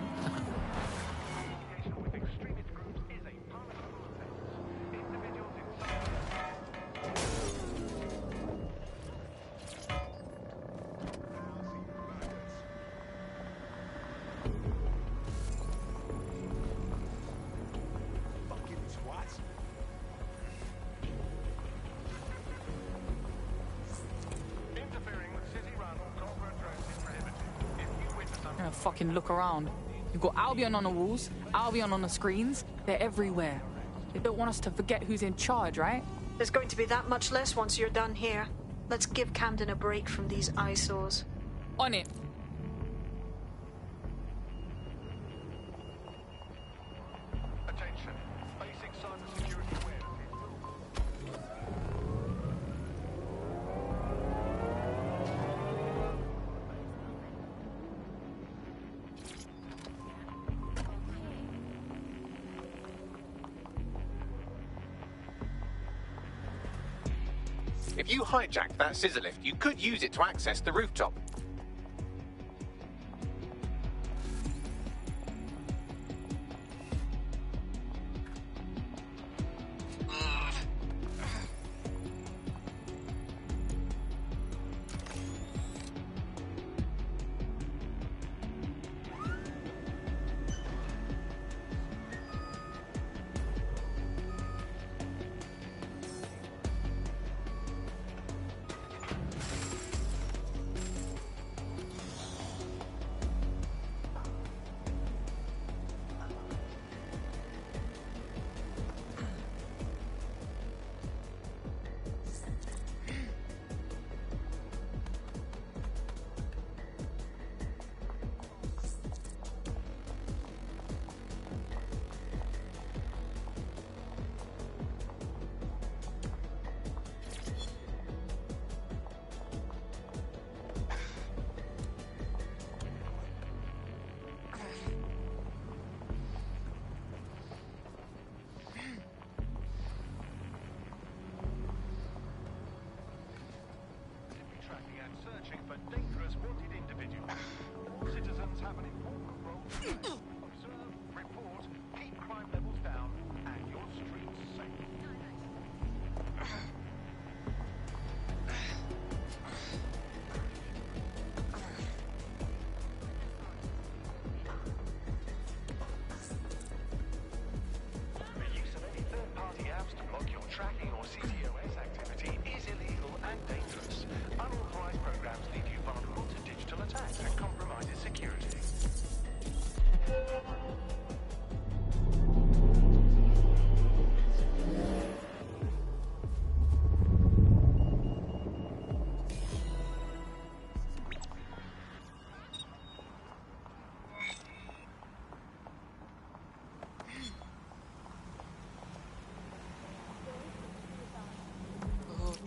Fucking look around. You've got Albion on the walls, Albion on the screens. They're everywhere. They don't want us to forget who's in charge, right? There's going to be that much less once you're done here. Let's give Camden a break from these eyesores. On it. Attention. Basic cybersecurity awareness. If you hijacked that scissor lift, you could use it to access the rooftop.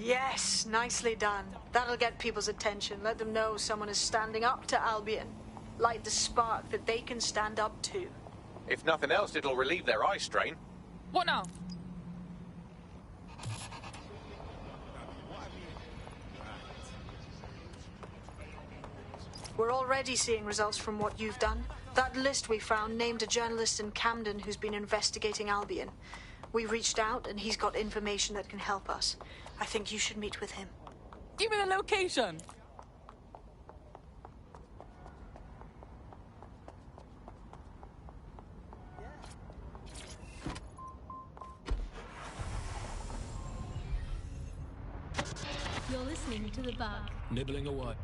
Yes, nicely done. That'll get people's attention. Let them know someone is standing up to Albion. Light the spark that they can stand up to. If nothing else, it'll relieve their eye strain. What now? We're already seeing results from what you've done. That list we found named a journalist in Camden who's been investigating Albion. We reached out and he's got information that can help us. I think you should meet with him. Give me the location. You're listening to The Bug. Nibbling away.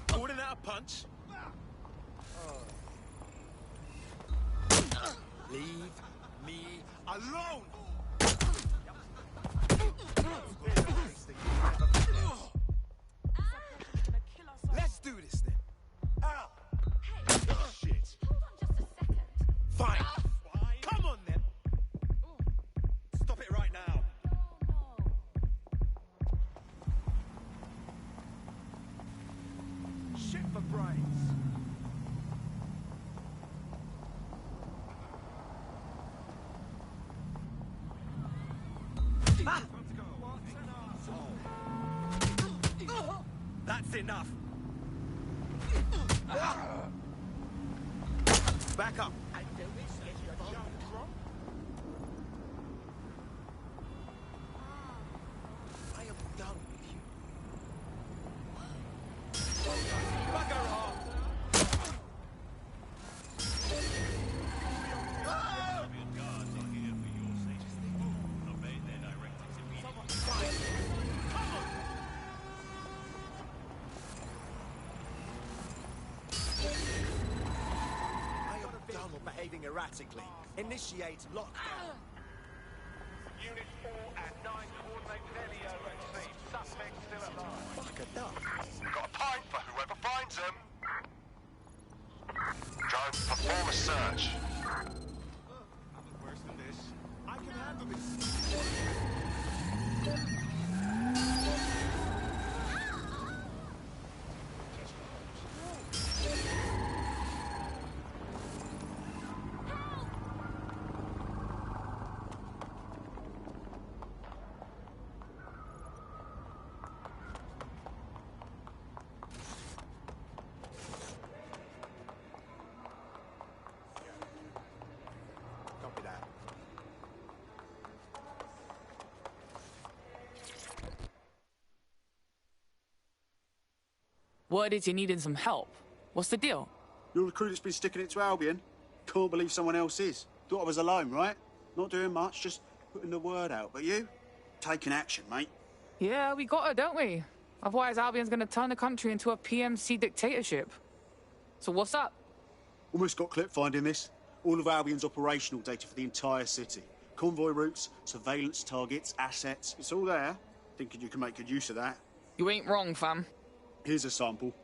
Pulling out a punch. Leave me alone! Let's do this then. Ow! Hey, shit. Hold on just a second. Fine. Come on then. Stop it right now. Shit for brains. That's enough. Back up. I am done with you. Bugger off. Behaving erratically. Initiate lockdown. Unit 4 and 9 coordinate Nelio at sea. Suspect still alive. Fuck a duck. Got a pint for whoever finds them. Drone, perform a search. Worse than this. I can handle this. Copy that. Word is you needing some help. What's the deal? You're the crew that's been sticking it to Albion. Can't believe someone else is. Thought I was alone, right? Not doing much, just putting the word out. But you? Taking action, mate. Yeah, we got her, don't we? Otherwise, Albion's gonna turn the country into a PMC dictatorship. So what's up? Almost got clip finding this. All of Albion's operational data for the entire city. Convoy routes, surveillance targets, assets. It's all there. Thinking you can make good use of that. You ain't wrong, fam. Here's a sample.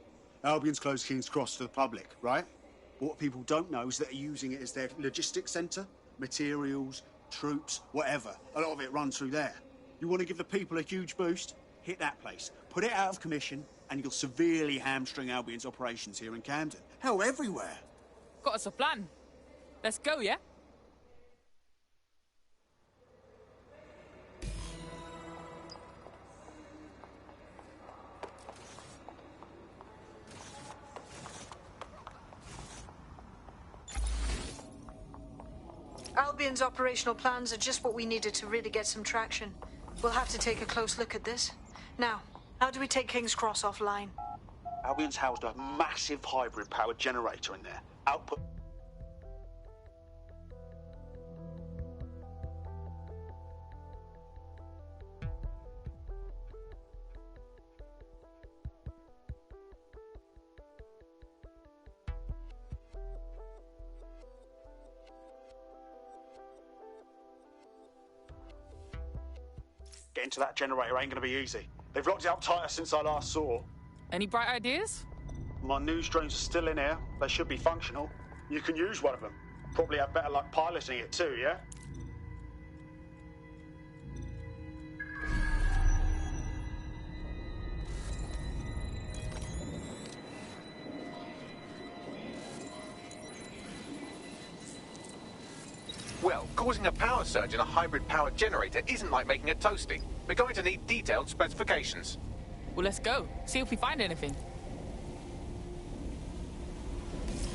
Albion's closed King's Cross to the public, right? But what people don't know is that they're using it as their logistics centre. Materials, troops, whatever. A lot of it runs through there. You want to give the people a huge boost? Hit that place. Put it out of commission, and you'll severely hamstring Albion's operations here in Camden. Hell, everywhere. Got us a plan. Let's go, yeah? Albion's operational plans are just what we needed to really get some traction. We'll have to take a close look at this. Now, how do we take King's Cross offline? Albion's housed a massive hybrid-powered generator in there. Output... Getting to that generator ain't gonna be easy. They've locked it up tighter since I last saw. Any bright ideas? My news drones are still in here. They should be functional. You can use one of them. Probably have better luck piloting it too, yeah? Well, causing a power surge in a hybrid-powered generator isn't like making a toasty. We're going to need detailed specifications. Well, let's go. See if we find anything.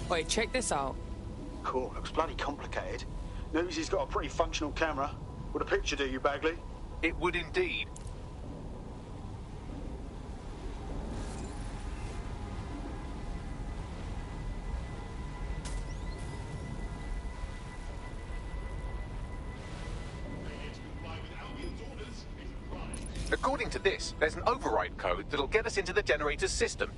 Wait, check this out. Cool, looks bloody complicated. Newsy's got a pretty functional camera. Would a picture do you, Bagley? It would indeed. According to this, there's an override code that'll get us into the generator's system.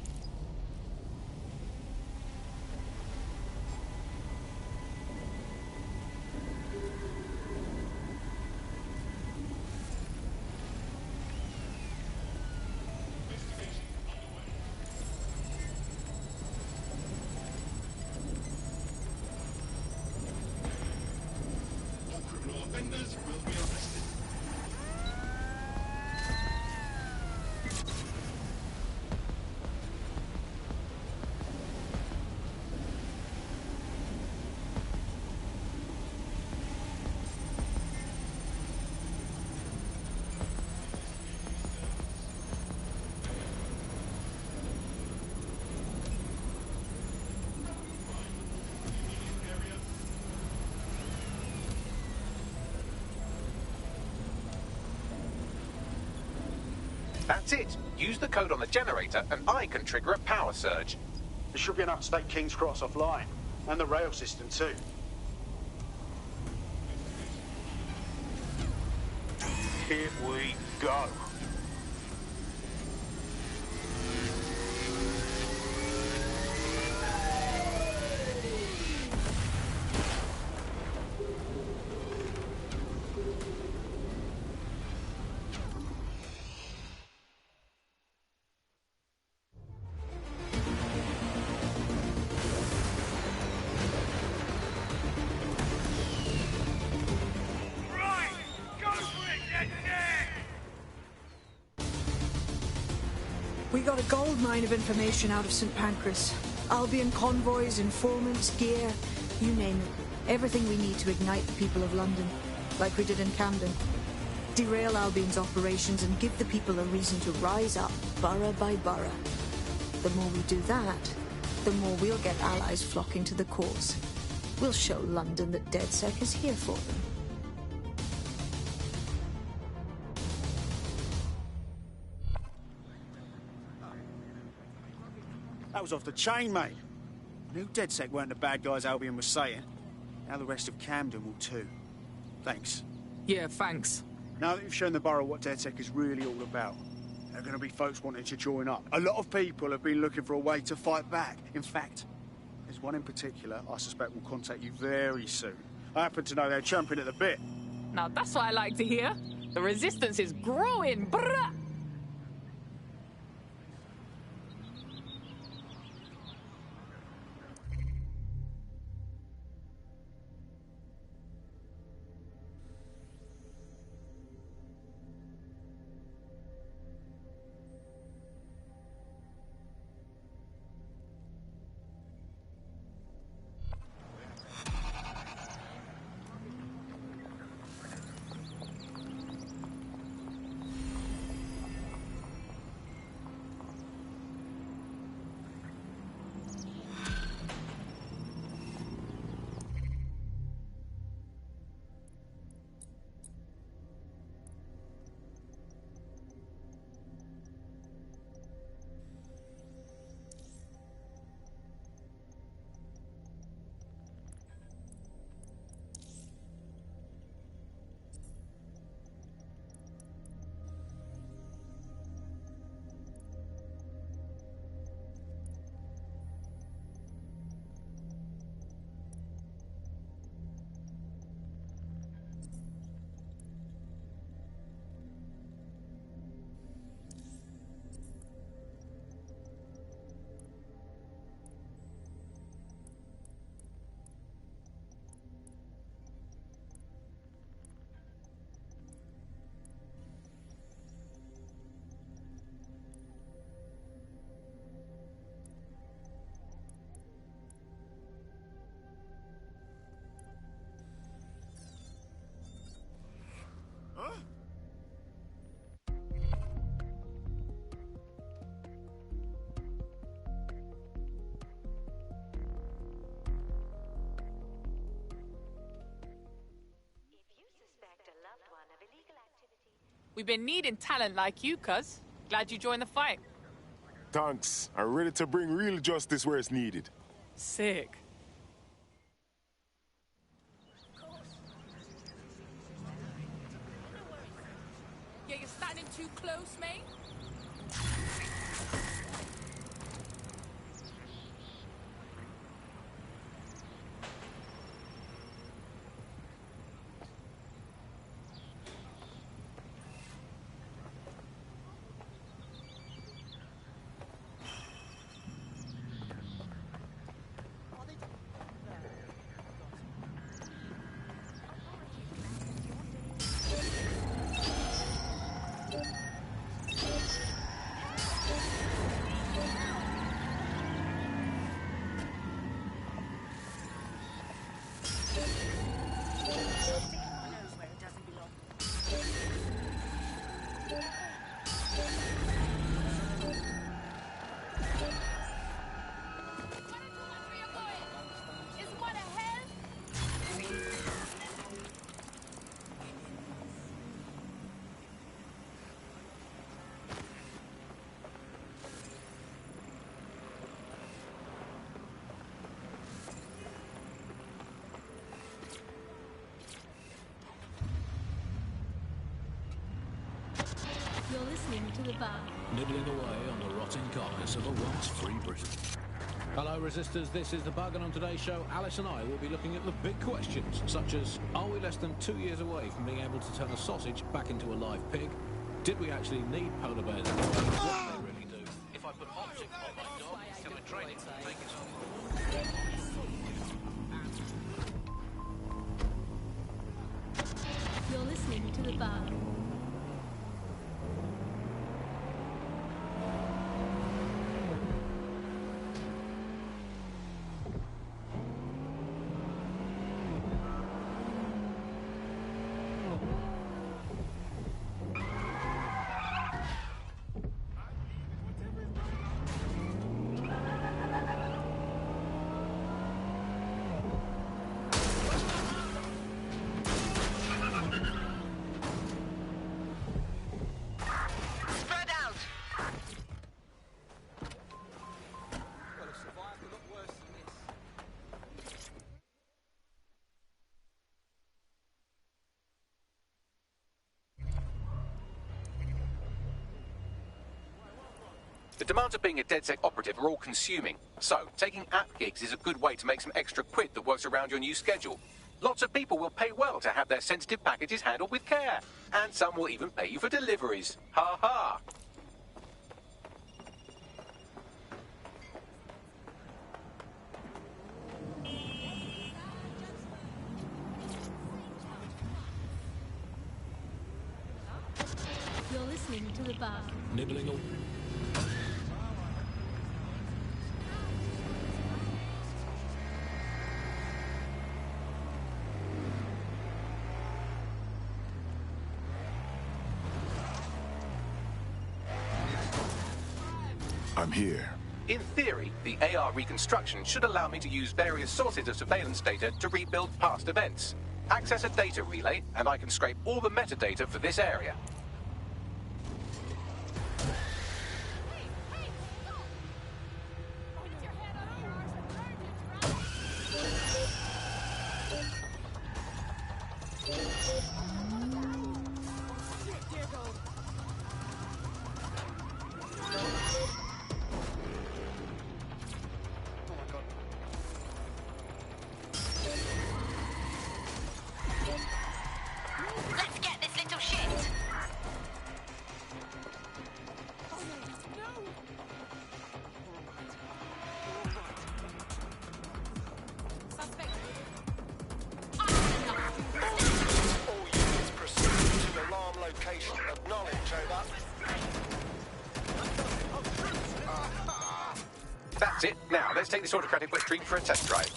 Others will be arrested. That's it. Use the code on the generator and I can trigger a power surge. There should be enough to take King's Cross offline. And the rail system too. Here we go. We got a gold mine of information out of St. Pancras. Albion convoys, informants, gear, you name it. Everything we need to ignite the people of London, like we did in Camden. Derail Albion's operations and give the people a reason to rise up, borough by borough. The more we do that, the more we'll get allies flocking to the cause. We'll show London that DedSec is here for them. That was off the chain, mate. I knew DedSec weren't the bad guys Albion was saying. Now the rest of Camden will too. Thanks. Yeah, thanks. Now that you've shown the borough what DedSec is really all about, there are going to be folks wanting to join up. A lot of people have been looking for a way to fight back. In fact, there's one in particular I suspect will contact you very soon. I happen to know they're champing at the bit. Now that's what I like to hear. The resistance is growing, brah! We've been needing talent like you, cuz. Glad you joined the fight. Thanks. I'm ready to bring real justice where it's needed. Sick. Yeah, you're standing too close, mate. to the bar. Nibbling away on the rotting carcass of a once free Britain. Hello, Resistors. This is The Bug, and on today's show, Alice and I will be looking at the big questions, such as, are we less than 2 years away from being able to turn a sausage back into a live pig? Did we actually need polar bears? What they really do? If I put optic on my dog, can I train it to make its own? You're listening to the bar. The demands of being a DedSec operative are all-consuming, so taking app gigs is a good way to make some extra quid that works around your new schedule. Lots of people will pay well to have their sensitive packages handled with care, and some will even pay you for deliveries. Ha ha! You're listening to the bar. Nibbling away. I'm here. In theory, the AR reconstruction should allow me to use various sources of surveillance data to rebuild past events. Access a data relay, and I can scrape all the metadata for this area. Let's get this little shit! All units proceed to alarm location. Acknowledge, over. That's it. Now, let's take this autocratic wet dream for a test drive.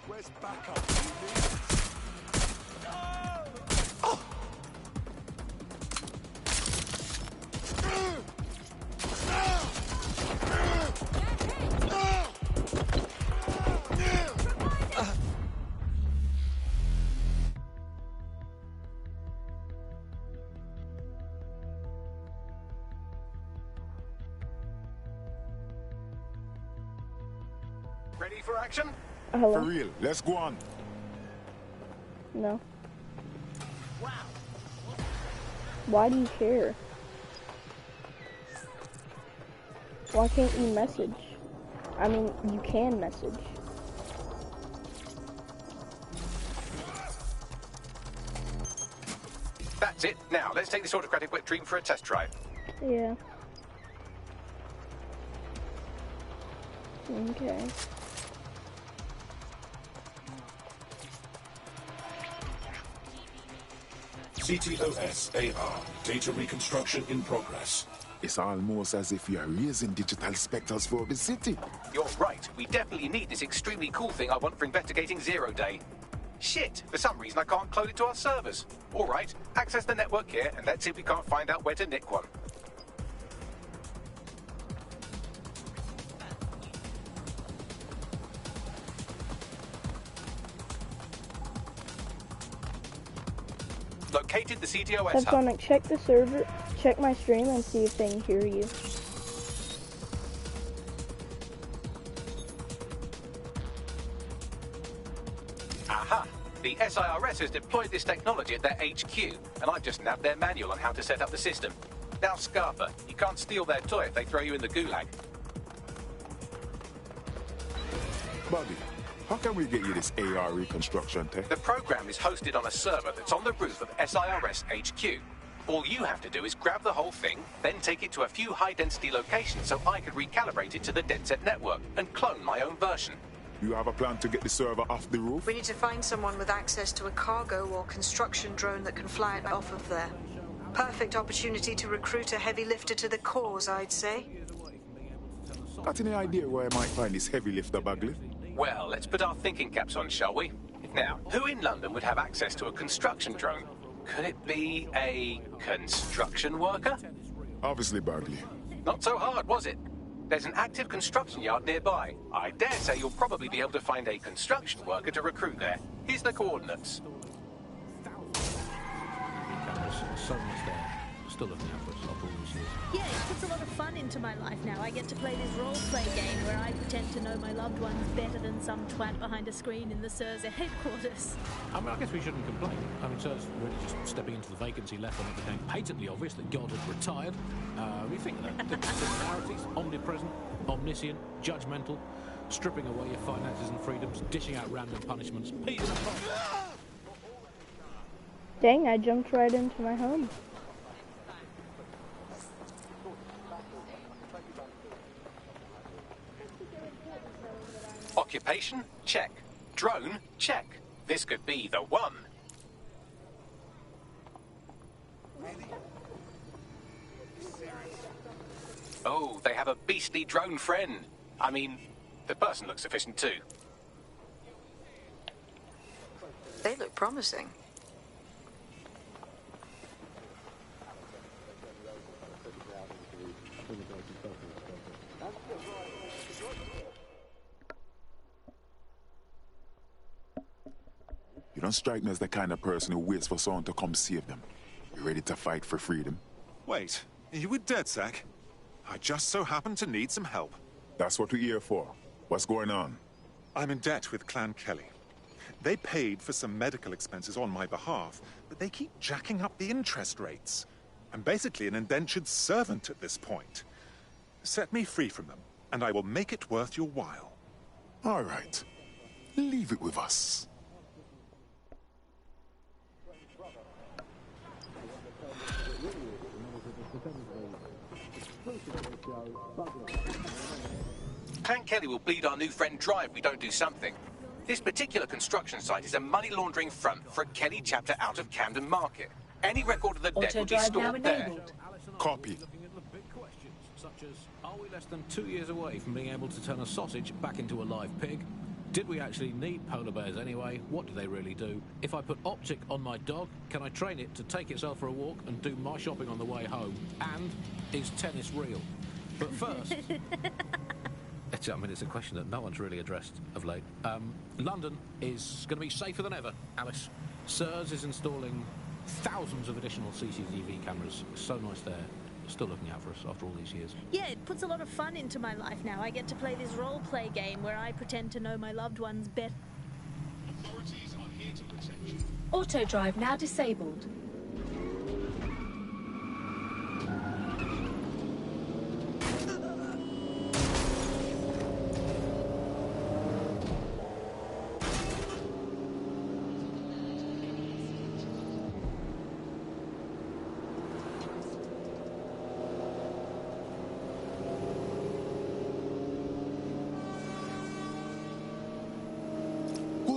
Where's backup? Ready for action? Hello? For real, let's go on. No. Why do you care? Why can't you message? I mean, you can message. That's it. Now, let's take this autocratic wet dream for a test drive. Yeah. Okay. CTOS AR. Data reconstruction in progress. It's almost as if you're raising digital specters for the city. You're right. We definitely need this extremely cool thing I want for investigating Zero Day. Shit! For some reason I can't clone it to our servers. All right, access the network here and let's see if we can't find out where to nick one. located the CTOS hub. Subsonic, check the server, check my stream and see if they can hear you. Aha! The SIRS has deployed this technology at their HQ, and I've just nabbed their manual on how to set up the system. Now, Scarper, you can't steal their toy if they throw you in the gulag. Bobby, how can we get you this AR reconstruction tech? The program is hosted on a server that's on the roof of SIRS HQ. All you have to do is grab the whole thing, then take it to a few high-density locations so I could recalibrate it to the DedSec network and clone my own version. You have a plan to get the server off the roof? We need to find someone with access to a cargo or construction drone that can fly it off of there. Perfect opportunity to recruit a heavy lifter to the cause, I'd say. Got any idea where I might find this heavy lifter, Bagley? Well, let's put our thinking caps on, shall we? Now, who in London would have access to a construction drone? Could it be a construction worker? Obviously, Bagley. Not so hard, was it? There's an active construction yard nearby. I dare say you'll probably be able to find a construction worker to recruit there. Here's the coordinates. So much there. Still looking out for us after all these years. Yeah, it puts a lot of fun into my life now. I get to play this role-play game where I pretend to know my loved ones better than some twat behind a screen in the SIRS headquarters. I mean, I guess we shouldn't complain. I mean, SIRS really just stepping into the vacancy left when it became patently obvious that God had retired. We think that the similarities, omnipresent, omniscient, judgmental, stripping away your finances and freedoms, dishing out random punishments, peas in a pod. Dang, I jumped right into my home. Occupation? Check. Drone? Check. This could be the one. Oh, they have a beastly drone friend. I mean, the person looks efficient too. They look promising. You don't strike me as the kind of person who waits for someone to come save them. You ready to fight for freedom? Wait, are you with DedSec? I just so happen to need some help. That's what we're here for. What's going on? I'm in debt with Clan Kelly. They paid for some medical expenses on my behalf, but they keep jacking up the interest rates. I'm basically an indentured servant at this point. Set me free from them, and I will make it worth your while. All right. Leave it with us. Clan Kelly will bleed our new friend dry if we don't do something. This particular construction site is a money laundering front for a Kelly chapter out of Camden Market. Any record of the debt will be stored there. Copy. Such as, are we less than 2 years away from being able to turn a sausage back into a live pig? Did we actually need polar bears anyway? What do they really do? If I put Optic on my dog, can I train it to take itself for a walk and do my shopping on the way home? And is tennis real? But first... I mean, it's a question that no one's really addressed of late. London is going to be safer than ever, Alice. SIRS is installing thousands of additional CCTV cameras. So nice there. Still looking out for us after all these years. Yeah, it puts a lot of fun into my life now. I get to play this role-play game where I pretend to know my loved ones better. Authorities are here to protect you. Auto drive now disabled.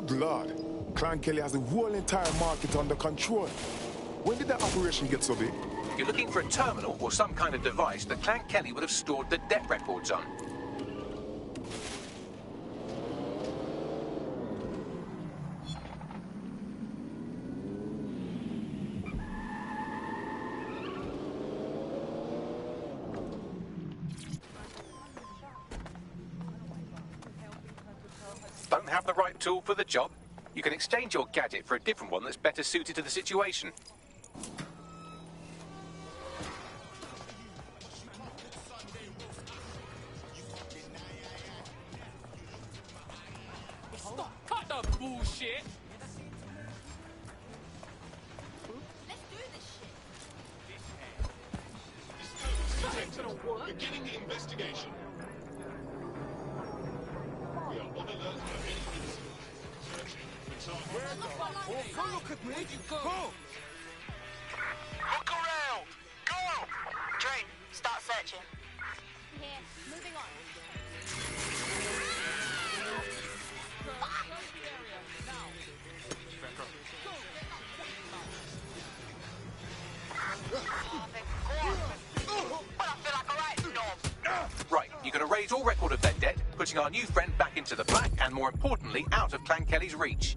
Good Lord. Clan Kelly has the whole entire market under control. When did that operation get so big? You're looking for a terminal or some kind of device that Clan Kelly would have stored the debt records on. Don't have the right tool for the job? You can exchange your gadget for a different one that's better suited to the situation. shit. Beginning the investigation. We are on alert for any incident. Searching for targets. Go look at me. Go. Look around! Go! Drone, start searching. Here, moving on. Right, you're going to raise all record of that debt, putting our new friend back into the black, and more importantly, out of Clan Kelly's reach.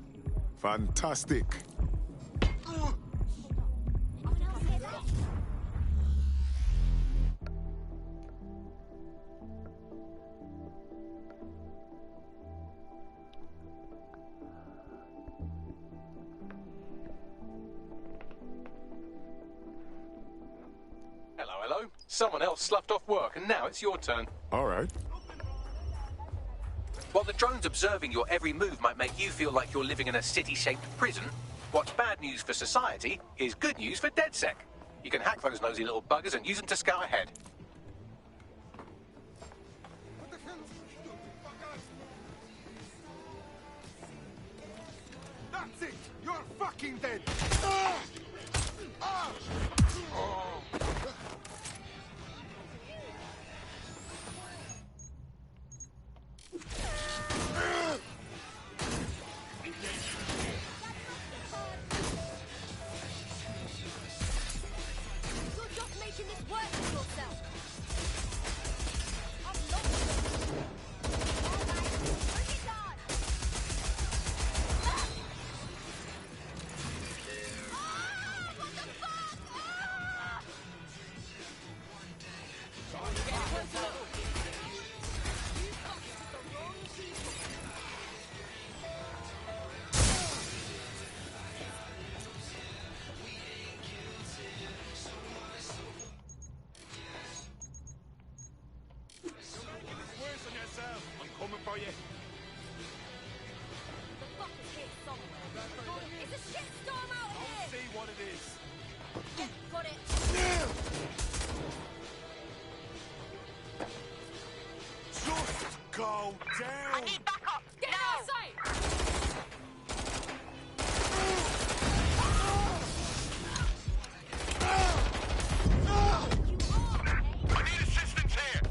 Fantastic. Hello. Someone else sloughed off work, and now it's your turn. All right. While the drones observing your every move might make you feel like you're living in a city-shaped prison, what's bad news for society is good news for DedSec. You can hack those nosy little buggers and use them to scout ahead. That's it! You're fucking dead! Go down! I need backup! Get outside! I need assistance here!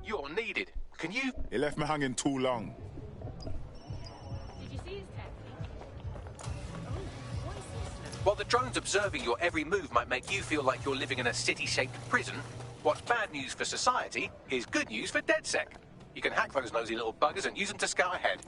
You're needed. Can you... He left me hanging too long. Did you see his technique? While the drones observing your every move might make you feel like you're living in a city-shaped prison, what's bad news for society is good news for DedSec. You can hack those nosy little buggers and use them to scout ahead.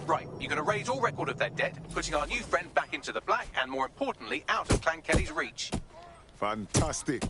Right, you're going to raise all record of that debt, putting our new friend back into the black, and more importantly, out of Clan Kelly's reach. Fantastic.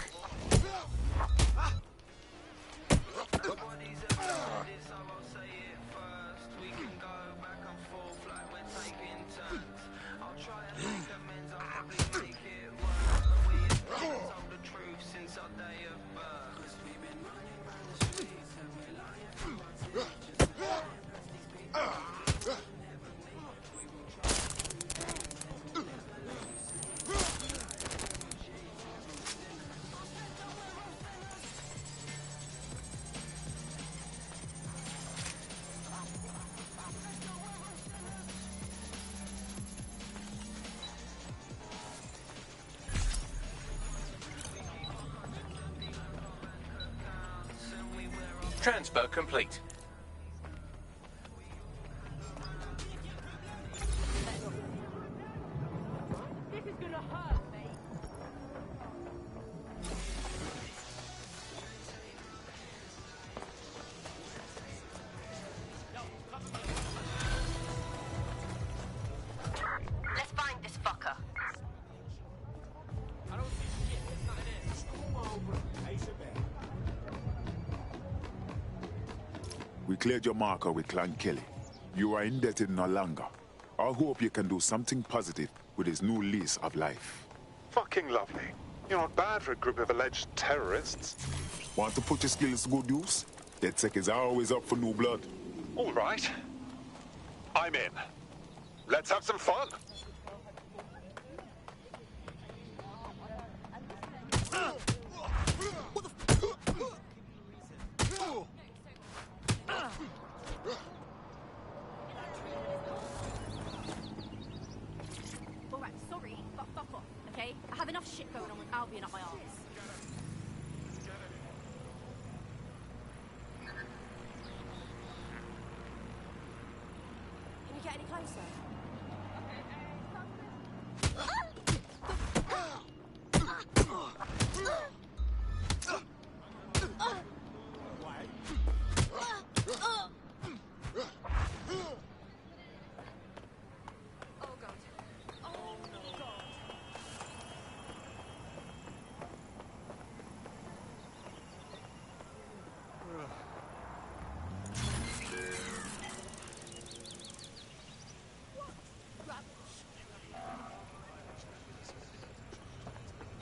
Transfer complete. This is gonna hurt, mate. Let's find this fucker. We cleared your marker with Clan Kelly. You are indebted no longer. I hope you can do something positive with this new lease of life. Fucking lovely. You're not bad for a group of alleged terrorists. Want to put your skills to good use? DedSec is always up for new blood. All right. I'm in. Let's have some fun. Alright, sorry, but fuck off, okay? I have enough shit going on with Albion up my arse. Can you get any closer?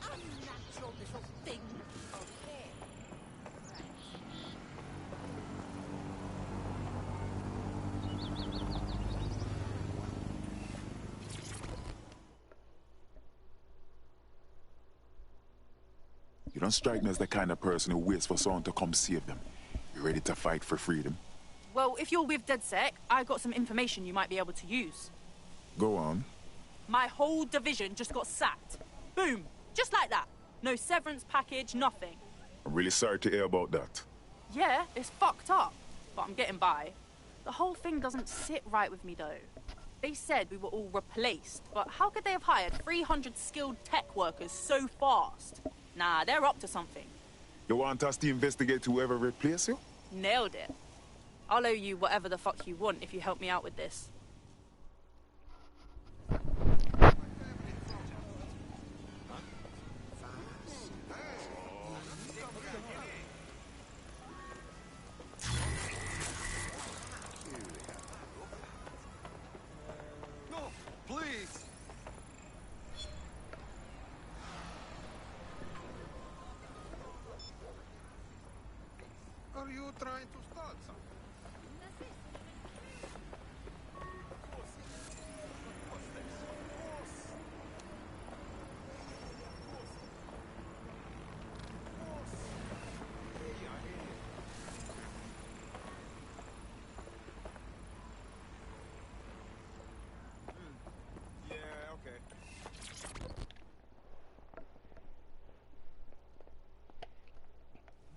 Unnatural little thing. Okay. You don't strike me as the kind of person who waits for someone to come save them. You ready to fight for freedom? Well, if you're with DedSec, I got some information you might be able to use. Go on. My whole division just got sacked. Boom. Just like that. No severance package, nothing. I'm really sorry to hear about that. Yeah, it's fucked up, but I'm getting by. The whole thing doesn't sit right with me, though. They said we were all replaced, but how could they have hired 300 skilled tech workers so fast? Nah, they're up to something. You want us to investigate whoever replaced you? Nailed it. I'll owe you whatever the fuck you want if you help me out with this. No, please. Are you trying to start something? Yeah, okay.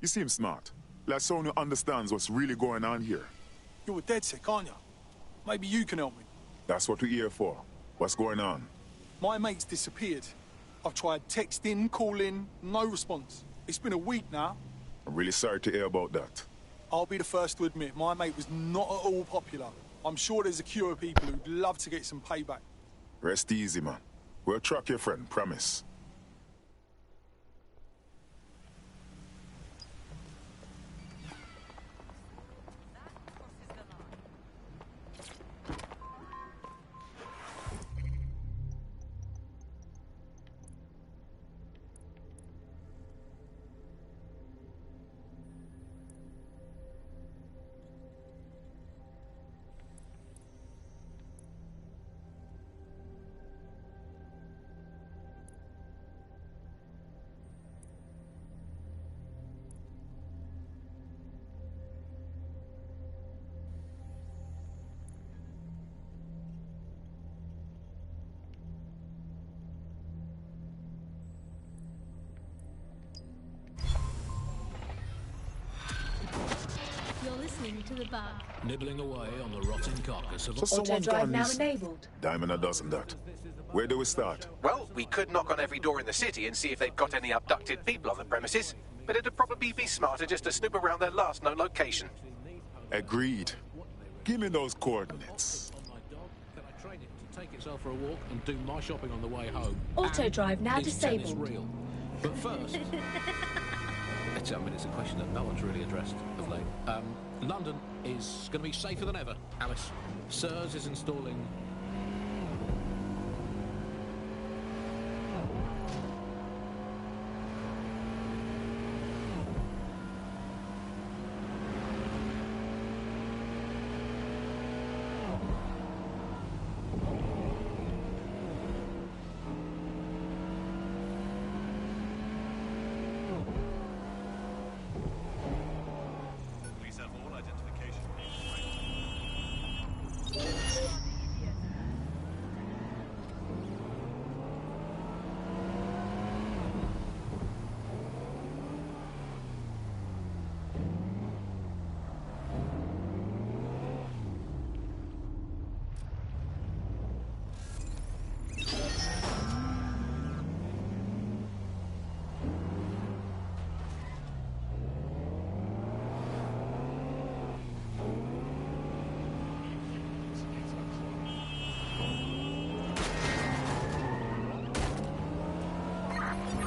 You seem smart. Like someone who understands what's really going on here. You're a DedSec, aren't you? Maybe you can help me. That's what we're here for. What's going on? My mate's disappeared. I've tried texting, calling, no response. It's been a week now. I'm really sorry to hear about that. I'll be the first to admit my mate was not at all popular. I'm sure there's a queue of people who'd love to get some payback. Rest easy, man. We'll track your friend, promise. to the bug. Nibbling away on the rotting carcass of a... So someone's gone now missing. enabled. Diamond a dozen that. Where do we start? Well, we could knock on every door in the city and see if they've got any abducted people on the premises, but it'd probably be smarter just to snoop around their last known location. Agreed. Give me those coordinates. Can I train it to take itself for a walk and do my shopping on the way home? Auto drive now Is tennis disabled. real? But first... It's a question that no one's really addressed of late. London is going to be safer than ever, Alice. SIRS is installing... Please have all identification.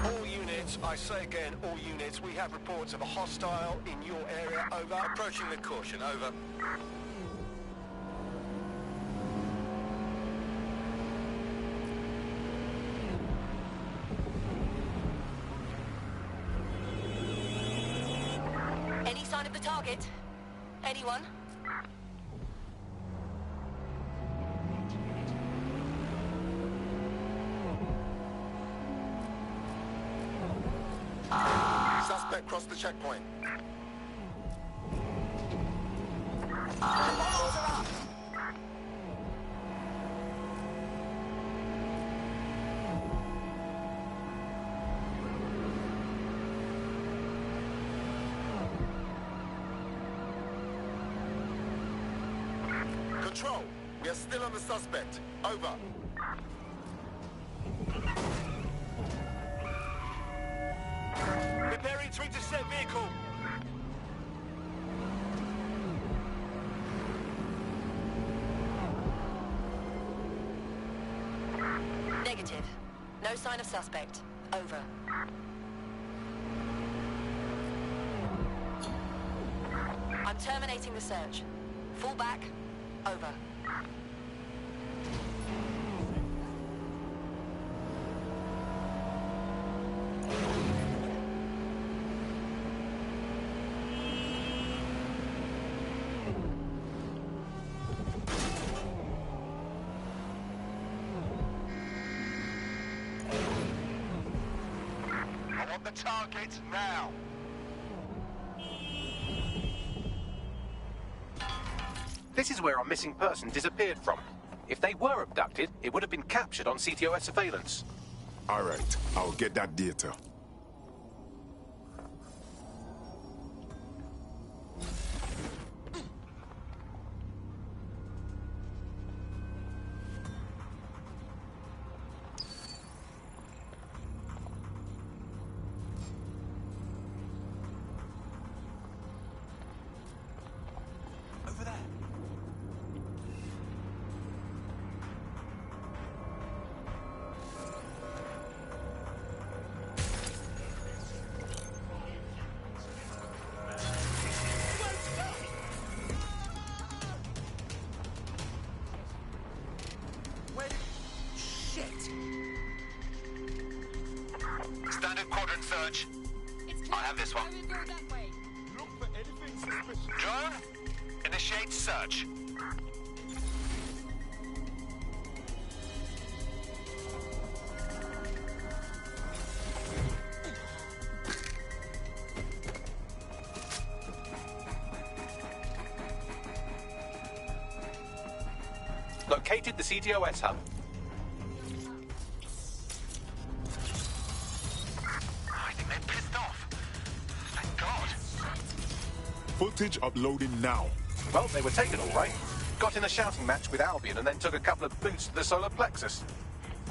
All units, I say again, all units, we have reports of a hostile in your area, over. Approaching with caution, over. Any sign of the target? Anyone? Suspect crossed the checkpoint. Control, we are still on the suspect. Over. Preparing to intercept vehicle. Negative. No sign of suspect. Over. I'm terminating the search. Fall back. Over. I want the target now. This is where our missing person disappeared from. If they were abducted, it would have been captured on CTOS surveillance. All right, I'll get that data. Over there. Standard quadrant search. I have this one. Look for anything suspicious. Drone, initiate search. Located the CTOS hub. I think they're pissed off. Thank God. Footage uploading now. Well, they were taken all right. Got in a shouting match with Albion and then took a couple of boots to the solar plexus.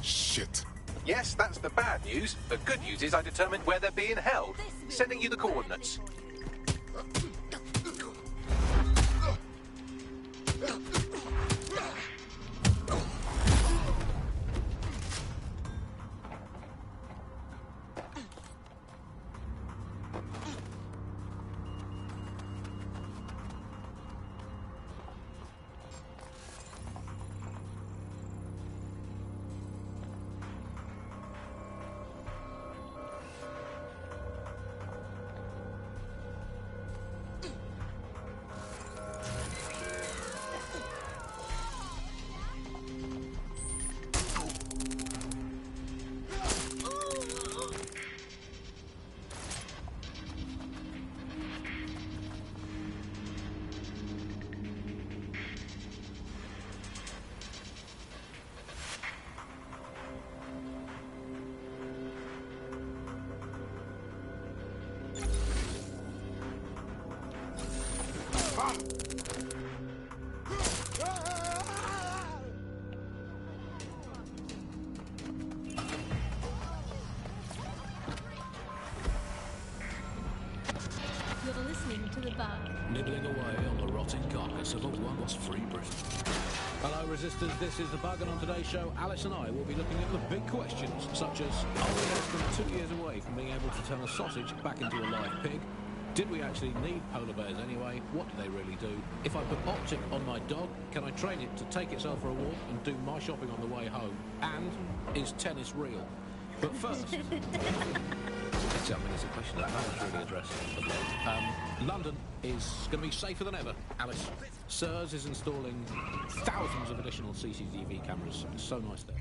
Shit. Yes, that's the bad news. The good news is I determined where they're being held. Sending you the coordinates. You're listening to The Bug. Nibbling away on the rotting carcass of a once free Britain. Hello, Resistors, this is The Bug, and on today's show, Alice and I will be looking at the big questions, such as, are we less than 2 years away from being able to turn a sausage back into a live pig? Did we actually need polar bears anyway? What do they really do? If I put Optic on my dog, can I train it to take itself for a walk and do my shopping on the way home? And, is tennis real? But first... I mean, it's a question that no one's really addressed at the moment. London is going to be safer than ever, Alice. SIRS is installing thousands of additional CCTV cameras. It's so nice there.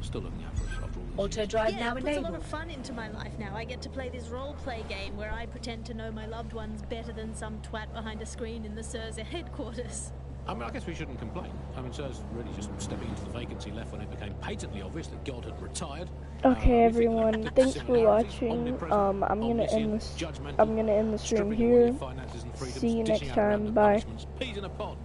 Still looking out for us after all this. Auto drive Yeah, now it puts a lot enabled. of fun into my life now. I get to play this role-play game where I pretend to know my loved ones better than some twat behind a screen in the SIRS headquarters. I mean, I guess we shouldn't complain. I mean, SIRS really just stepping into the vacancy left when it became patently obvious that God had retired. Okay, everyone, thanks for watching. I'm gonna end the stream here. See you next time. Bye. Peas in a pod.